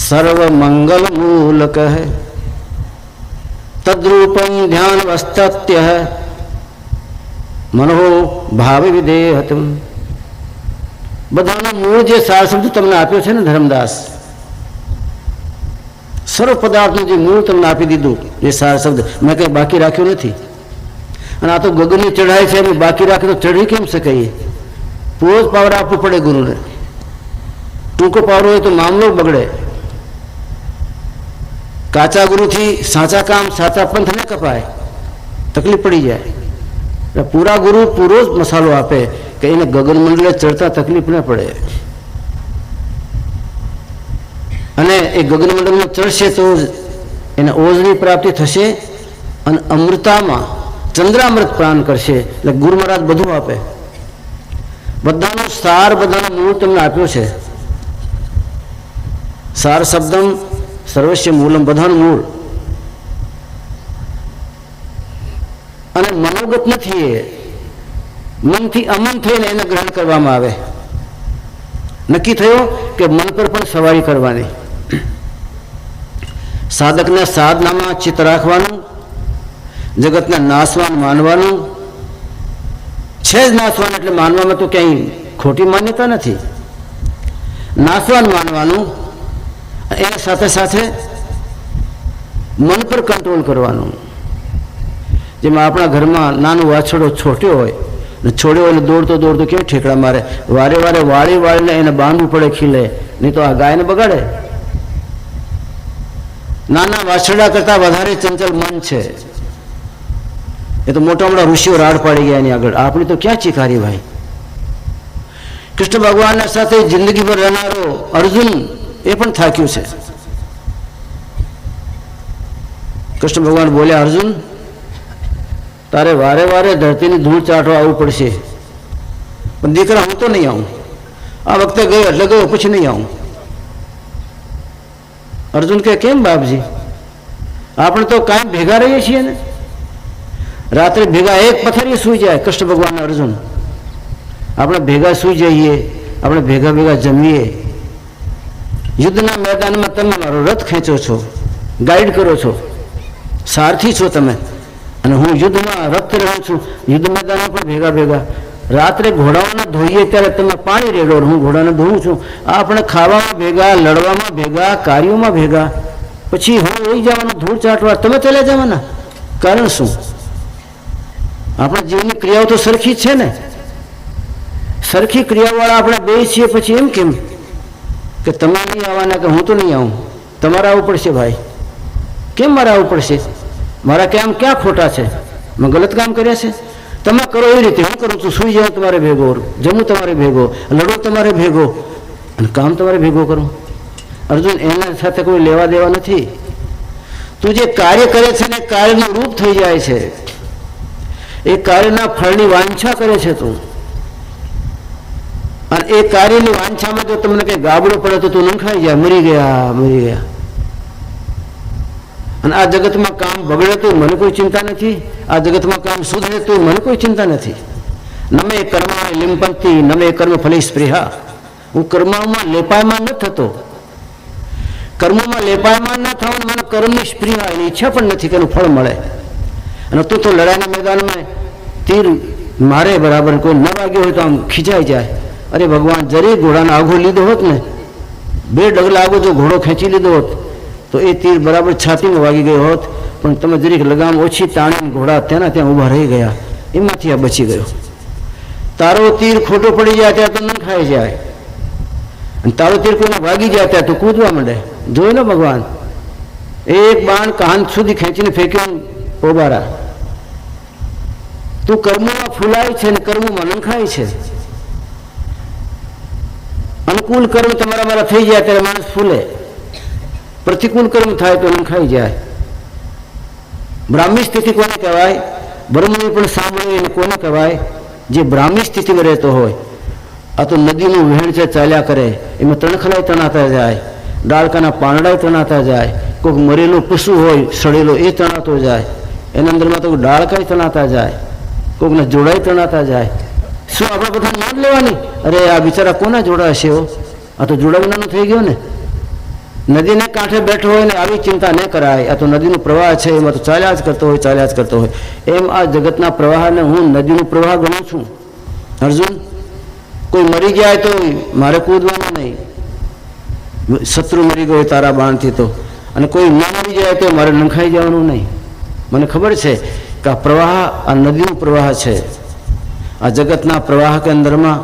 સર્વ મંગલ મૂલક હૈ તદ્રૂપમ ધ્યાન વસ્તત્ય મનો ભાવ વિધેયતમ. બધાનો મૂળ જે સાર શબ્દ તમને આપ્યો છે ને ધર્મદાસ, સર્વ પદાર્થનું જે મૂળ તમને આપી દીધું એ સાર શબ્દ મેં કંઈ બાકી રાખ્યું નથી. અને આ તો ગગનની ચઢાઈ છે, એમ બાકી રાખે તો ચઢી કેમ શકાય? પૂરો જ પાવર આપવો પડે ગુરુને. ટૂંકો પાવર હોય તો મામલો બગડે. કાચા ગુરુથી સાચા કામ સાચા પંથ ન કપાય, તકલીફ પડી જાય. પૂરા ગુરુ પૂરો જ મસાલો આપે કે એને ગગન મંડળે ચડતા તકલીફ ન પડે. અને એ ગગન મંડળમાં ચડશે તો એને ઓજની પ્રાપ્તિ થશે અને અમૃતામાં ચંદ્રામૃત પ્રાણ કરશે. એટલે ગુરુ મહારાજ બધું આપે. બધાનો સાર, બધાનો મૂળ તમને આપ્યો છે. સાર શબ્દમ સર્વસ્ય મૂલમ, બધાનું મૂળ. અને મનોગત નથી. એ મનથી અમન થઈને એને ગ્રહણ કરવામાં આવે. નક્કી થયો કે મન પર પણ સવારી કરવાની. સાધકને સાધનામાં ચિત્ત રાખવાનું, જગતને નાશવાન માનવાનું છે. જ નાશવાન એટલે માનવામાં તો ક્યાંય ખોટી માન્યતા નથી. નાશવાન માનવાનું, એની સાથે સાથે મન પર કંટ્રોલ કરવાનું. જેમાં આપણા ઘરમાં નાનું વાછડો છોટ્યો હોય ને, છોડ્યો એટલે દોડતો દોડતો કેમ ઠેકડા મારે, વારે વારે વાળીને એને બાંધવું પડે ખીલે, નહીં તો આ ગાયને બગાડે. નાના વાછરડા કરતા વધારે ચંચલ મન છે. એ તો મોટા મોટા ઋષિઓ રાડ પાડી ગયા એની આગળ. આપણી તો ક્યાં ચીકારી ભાઈ. કૃષ્ણ ભગવાનના સાથે જિંદગીભર રહેનારો અર્જુન એ પણ થાક્યું છે. કૃષ્ણ ભગવાન બોલ્યા, અર્જુન તારે વારે વારે ધરતીની ધૂળ ચાટવા આવવું પડશે, પણ દીકરા હું તો નહીં આવું. આ વખતે ગયો એટલે ગયો, પછી નહીં આવું. અર્જુન કે કેમ બાપજી, આપણે તો કાયમ ભેગા રહીએ છીએ ને. રાત્રે ભેગા એક પથારીએ સૂઈ જાય કૃષ્ણ ભગવાન અર્જુન. આપણે ભેગા સૂઈ જઈએ, આપણે ભેગા ભેગા જમીએ. યુદ્ધના મેદાનમાં તમે મારો રથ ખેંચો છો, ગાઈડ કરો છો, સારથી છો તમે, અને હું યુદ્ધમાં રથ રહું છું. યુદ્ધ મેદાનમાં પણ ભેગા ભેગા. રાત્રે ઘોડાઓને ધોઈએ ત્યારે તમે પાણી રેડો, હું ઘોડાને ધોઉં છું. આપણે ખાવામાં ભેગા, લડવામાં ભેગા, કાર્યોમાં ભેગા. પછી હું વહી જવાનું ધૂળ ચાટવા, તમે ચાલ્યા જવાના. કારણ શું? આપણા જીવનની ક્રિયાઓ તો સરખી જ છે ને. સરખી ક્રિયાવાળા આપણે બે છીએ, પછી એમ કેમ કે તમે નહીં આવવાના કે હું તો નહીં આવું? તમારે આવવું પડશે ભાઈ. કેમ મારે આવવું પડશે? મારા કામ ક્યાં ખોટા છે? મેં ગલત કામ કર્યા છે? તમે કરો એવી રીતે હું કરું છું. સૂઈ જાઉં તમારે ભેગો, જમું તમારે ભેગો, લડો તમારે ભેગો, અને કામ તમારે ભેગો કરું. અર્જુન, એના સાથે કોઈ લેવા દેવા નથી. તું જે કાર્ય કરે છે ને કાર્યનું રૂપ થઈ જાય છે. એ કાર્યના ફળની વાંછા કરે છે તું, અને એ કાર્યની વાંછામાં જો તમને કઈ ગાબડો પડે તો તું નંખાઈ જાય, મરી ગયા મરી ગયા. અને આ જગતમાં કામ બગડે તો મને કોઈ ચિંતા નથી, આ જગતમાં કામ સુધરે તો મને કોઈ ચિંતા નથી. નમે કર્મ લિંપંતી નમે કર્મ ફલી સ્પૃહા. હું કર્મમાં લેપાયમાન ન થતો, કર્મોમાં લેપાયમાન ન થવાનું. મને કર્મની સ્પૃહા, એની ઈચ્છા પણ નથી કે એનું ફળ મળે. અને તું તો લડાઈના મેદાનમાં તીર મારે બરાબર કોઈ ન વાગ્યો હોય તો આમ ખીચાઈ જાય. અરે ભગવાન, જરી ઘોડાનો આઘો લીધો હોત ને, 2 ડગલા આગો જો ઘોડો ખેંચી લીધો હોત તો એ તીર બરાબર છાતીમાં વાગી ગયો હોત. પણ તમે જરીક લગામ ઓછી તાણીને ઘોડા ત્યાં ઊભા રહી ગયા, એમાંથી આ બચી ગયો. તારો તીર ખોટો પડી જાય ત્યાં તો ન ખાઈ જાય, અને તારો તીર કોઈને વાગી જાય ત્યાં તો કૂદવા માંડે. જોઈ લો ભગવાન, એક બાણ કાન સુધી ખેંચીને ફેંક્યો પોબારા. તું કર્મોમાં ફૂલાય છે ને કર્મોમાં નંખાય છે. અનુકૂળ કર્મ તમારા મારા થઈ જાય ત્યારે માણસ ફૂલે, પ્રતિકૂળ કર્મ થાય તો નંખાઈ જાય. બ્રાહ્મી સ્થિતિ કોને કહેવાય? બ્રહ્મને પણ સાંભળે એને કોને કહેવાય? જે બ્રાહ્મી સ્થિતિમાં રહેતો હોય. આ તો નદીનું વહેણ છે, ચાલ્યા કરે, એમાં તણખલાય તણાતા જાય, ડાળકાના પાંદડા તણાતા જાય, કોઈક મરેલું પશુ હોય સડેલો એ તણાતો જાય, એના અંદરમાં તો ડાળકાય તણાતા જાય, કોઈકના જોડાય તણાતા જાય. શું આપણે બધા નોંધ લેવાની? અરે આ બિચારા કોના જોડા હશે? આ તો જોડા વિનાનું થઈ ગયો ને. નદીને કાંઠે બેઠો હોય ને આવી ચિંતા ન કરાય. આ તો નદીનો પ્રવાહ છે, એમાં તો ચાલ્યા જ કરતો હોય, ચાલ્યા જ કરતો હોય. એમ આ જગતના પ્રવાહને હું નદીનું પ્રવાહ ગણું છું. અર્જુન, કોઈ મરી જાય તો મારે કૂદવાનું નહીં, શત્રુ મરી ગયો તારા બાણથી તો, અને કોઈ ન મરી જાય તો મારે નંખાઈ જવાનું નહીં. મને ખબર છે કે આ પ્રવાહ આ નદીનો પ્રવાહ છે. આ જગતના પ્રવાહ કે અંદરમાં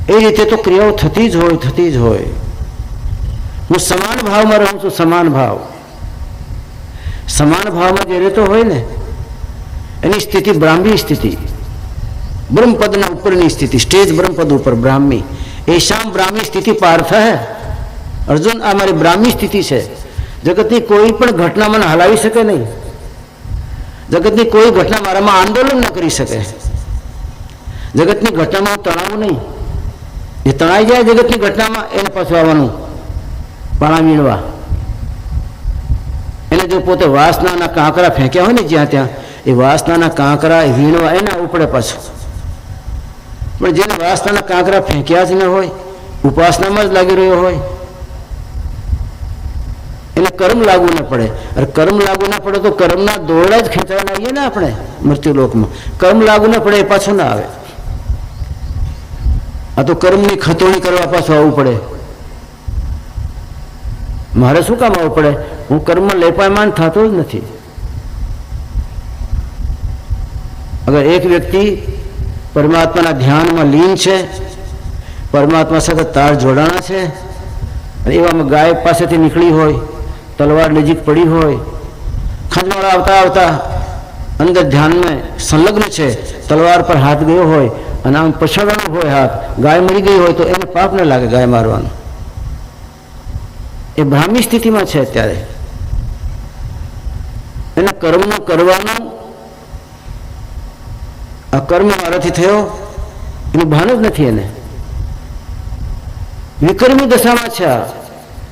એ રીતે તો ક્રિયાઓ થતી જ હોય, થતી જ હોય. હું સમાન ભાવમાં રહું છું. સમાન ભાવ, સમાન ભાવમાં જે રહેતો હોય ને એની સ્થિતિ બ્રાહ્મી સ્થિતિ, બ્રહ્મપદના ઉપરની સ્થિતિ, સ્ટેજ બ્રહ્મપદ ઉપર બ્રાહ્મી. એશામ બ્રાહ્મી સ્થિતિ પાર્થ હે. અર્જુન, આ મારી બ્રાહ્મી સ્થિતિ છે. જગતની કોઈ પણ ઘટના મને હલાવી શકે નહીં. જગતની કોઈ ઘટના મારામાં આંદોલન ન કરી શકે. જગતની ઘટનામાં તણાવું નહીં. એ તણાઈ જાય જગતની ઘટનામાં, એને પાછું આવવાનું પાણા વીણવા. એને જો પોતે વાસનાના કાંકરા ફેંક્યા હોય ને જ્યાં ત્યાં, એ વાસનાના કાંકરા વીણવા એના ઉપડે પાછું. પણ જેને વાસનાના કાંકરા ફેંક્યા જ ન હોય, ઉપાસનામાં જ લાગી રહ્યો હોય, એને કર્મ લાગુ ન પડે. અરે કર્મ લાગુ ના પડે તો કર્મના દોરડા જ ખેંચવાના આવીએ ને આપણે મૃત્યુલોકમાં. કર્મ લાગુ ન પડે એ પાછું ના આવે. આ તો કર્મની ખતોણી કરવા પાછું આવવું પડે. મારે શું કામ આવવું પડે? હું કર્મમાં લેપાયમાન થતો જ નથી. અગર એક વ્યક્તિ પરમાત્માના ધ્યાનમાં લીન છે, પરમાત્મા સાથે તાર જોડાણા છે, અને એવામાં ગાય પાસેથી નીકળી હોય, તલવાર નજીક પડી હોય, ખંજવાળા આવતા આવતા અંદર ધ્યાનમાં સંલગ્ન છે, તલવાર પર હાથ ગયો હોય અને આમ પછાડવાનો હોય હાથ, ગાય મરી ગઈ હોય તો એને પાપ ન લાગે ગાય મારવાનું. એ બ્રાહ્મી સ્થિતિમાં છે અત્યારે. એને કર્મનો કરવાનું, આ કર્મ મારાથી થયો એનું ભાન જ નથી. એને વિકર્મી દશામાં છે. આ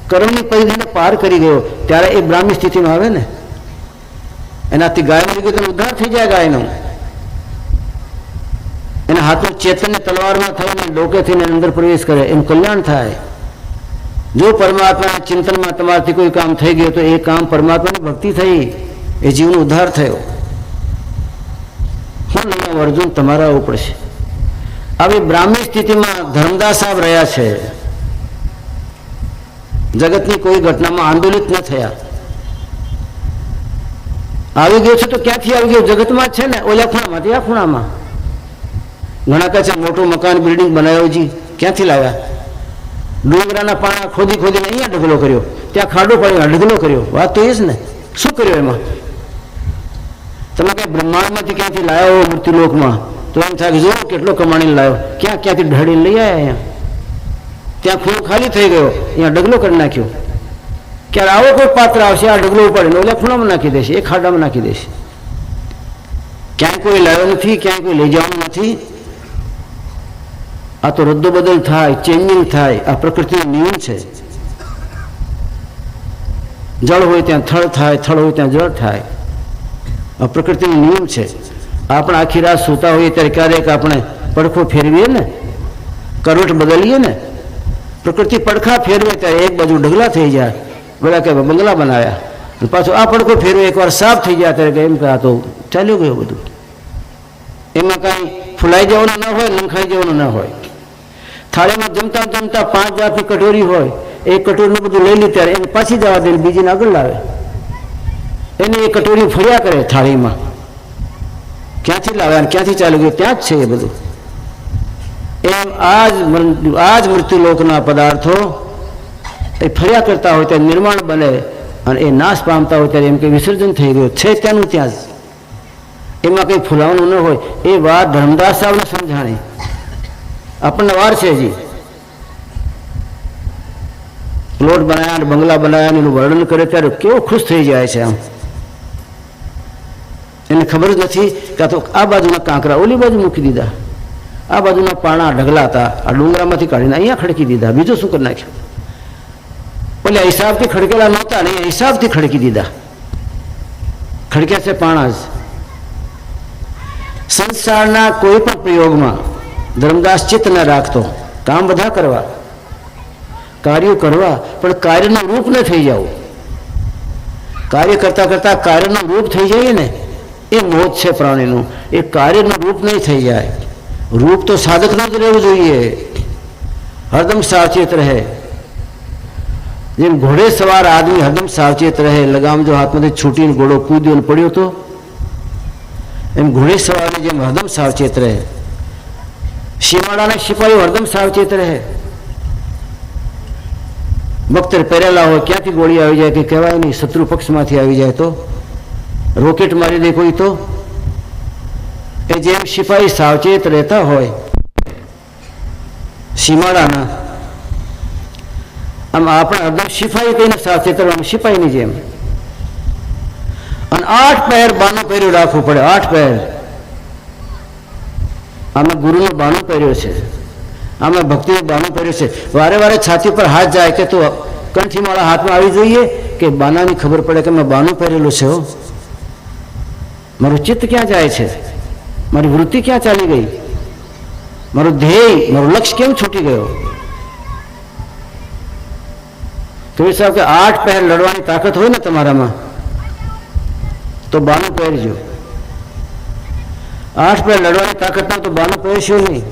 કર્મની પરિધિને પાર કરી ગયો ત્યારે એ બ્રાહ્મી સ્થિતિમાં આવે ને. એનાથી ગાય મરી ગઈ તો ઉદ્ધાર થઈ જાય ગાયનો. એના હાથમાં ચેતનને તલવારમાં થઈને ડોકેથી અંદર પ્રવેશ કરે, એનું કલ્યાણ થાય. જો પરમાત્માના ચિંતનમાં તમારાથી કોઈ કામ થઈ ગયું તો એ કામ પરમાત્માની ભક્તિ થઈ, એ જીવનો ઉદ્ધાર થયો. હું નહીં અર્જુન, તમારા ઉપર છે. આવી બ્રાહ્મી સ્થિતિમાં ધર્મદાસ સાહેબ રહ્યા છે. જગતની કોઈ ઘટનામાં આંદોલિત ન થયા. આવી ગયો છે તો ક્યાંથી આવી ગયો? જગતમાં જ છે ને, ઓલા ખૂણામાંથી આ ખૂણામાં. ઘણા કહે છે મોટું મકાન બિલ્ડિંગ બનાવ્યો જી, ક્યાંથી લાવ્યા? ડુંગરાના પાણા ખોદી ખોદીને અહીંયા ઢગલો કર્યો, ત્યાં ખાડો પાડ્યો, ઢગલો કર્યો. વાત તો એ જ ને. શું કર્યું એમાં? તમે કઈ બ્રહ્માંડમાંથી ક્યાંથી લાવ્યો મૃત્યુલોકમાં, તો એમ થાય કે જો કેટલો કમાણીને લાવ્યો, ક્યાંથી ઢળીને લઈ આવ્યા અહીંયા. ત્યાં ખૂણો ખાલી થઈ ગયો, અહીંયા ઢગલો કરી નાખ્યો. ક્યારે આવો કોઈ પાત્ર આવશે, આ ઢગલો ઉપાડીને ઓલા ખૂણામાં નાખી દેશે, એ ખાડામાં નાખી દેશે. ક્યાંય કોઈ લાવ્યો નથી, ક્યાંય કોઈ લઈ જવાનું નથી. આ તો રદ્દો બદલ થાય, ચેન્જિંગ થાય. આ પ્રકૃતિનો નિયમ છે. જળ હોય ત્યાં થળ થાય, થળ હોય ત્યાં જળ થાય. આ પ્રકૃતિનો નિયમ છે. આપણે આખી રાત સૂતા હોઈએ ત્યારે ક્યારેક આપણે પડખો ફેરવીએ ને, કરવટ બદલીએ ને, પ્રકૃતિ પડખા ફેરવે ત્યારે એક બાજુ ઢગલા થઈ જાય, બધા કે બંગલા બનાવ્યા. પાછું આ પડખો ફેરવે એકવાર સાફ થઈ જાય ત્યારે એમ કે આ તો ચાલ્યું ગયું બધું. એમાં કાંઈ ફૂલાઈ જવાનું ન હોય, નંખાઈ જવાનું ન હોય. થાળીમાં જમતા જમતા 5 જાતની કટોરી હોય, એક કટોરીનું બધું લઈ લે ત્યારે એને પાછી જવા દે, બીજીને આગળ લાવે. એને એ કટોરી ફર્યા કરે થાળીમાં. ક્યાંથી લાવે અને ક્યાંથી ચાલી ગયું? ત્યાં જ છે એ બધું. એમ આ જ મૃત્યુલોકના પદાર્થો એ ફર્યા કરતા હોય ત્યારે નિર્માણ બને, અને એ નાશ પામતા હોય ત્યારે એમ કે વિસર્જન થઈ ગયું છે ત્યાંનું ત્યાં જ. એમાં કંઈ ફૂલાવાનું ન હોય. એ વાત ધર્મદાસ સાહેબને સમજાણી. આપણને વાર છે હજી. પ્લોટ બનાવ્યા અને બંગલા બનાવ્યા એનું વર્ણન કરે ત્યારે કેવો ખુશ થઈ જાય છે. આમ એને ખબર જ નથી કે આ તો આ બાજુના કાંકરા ઓલી બાજુ મૂકી દીધા, આ બાજુના પાણા ઢગલા હતા, આ ડુંગરામાંથી કાઢીને અહીંયા ખડકી દીધા. બીજું શું કરી નાખ્યું? ઓલે હિસાબથી ખડકેલા નહોતા ને હિસાબથી ખડકી દીધા. ખડક્યા છે પાણા જ. સંસારના કોઈ પણ પ્રયોગમાં ધર્મદાસ ચિત્ત ન રાખતો. કામ બધા કરવા, કાર્યો કરવા, પણ કાર્યનું રૂપ ન થઈ જવું. કાર્ય કરતા કરતા કાર્યનું રૂપ થઈ જાય ને, એ મોત છે પ્રાણીનું. એ કાર્યનું રૂપ નહીં થઈ જાય. રૂપ તો સાધકનું જ રહેવું જોઈએ. હરદમ સાવચેત રહે. જેમ ઘોડે સવાર આદમી હરદમ સાવચેત રહે. લગામ જો હાથમાંથી છૂટીને ઘોડો કૂદ્યો પડ્યો તો, એમ ઘોડે સવારની જેમ હરદમ સાવચેત રહે. સીમાડાના સિપાહીઓ હરદમ સાવચેત રહે. બખ્તર પહેરેલા હોય, ક્યાંથી ગોળી આવી જાય કે કહેવાય નહીં. શત્રુ પક્ષમાંથી આવી જાય તો, રોકેટ મારી દે કોઈ તો, એ જેમ સિપાહી સાવચેત રહેતા હોય સીમાડાના, આમ આપણે હરદમ સિપાહી કહીને સાવચેત રહેવાનું, સિપાહીની જેમ. અને 8 પહેર બાનું પહેર્યું રાખવું પડે. 8 પહેર. આમે ગુરુનો બાનો પહેર્યો છે, આમે ભક્તિનો બાનો પહેર્યો છે. વારે વારે છાતી પર હાથ જાય કે તો કંઠી માળા હાથમાં આવી જોઈએ કે બાનાની ખબર પડે કે મેં બાનો પહેરેલું છે. મારું ચિત્ત ક્યાં જાય છે? મારી વૃત્તિ ક્યાં ચાલી ગઈ? મારું ધ્યેય, મારું લક્ષ્ય કેમ છૂટી ગયો? તો સાહેબ કે 8 પહેર લડવાની તાકાત હોય ને તમારામાં તો બાનો પહેરજો. 8 પહેર લડવાની તાકાત ના તો બાનો પહેરશો નહીં.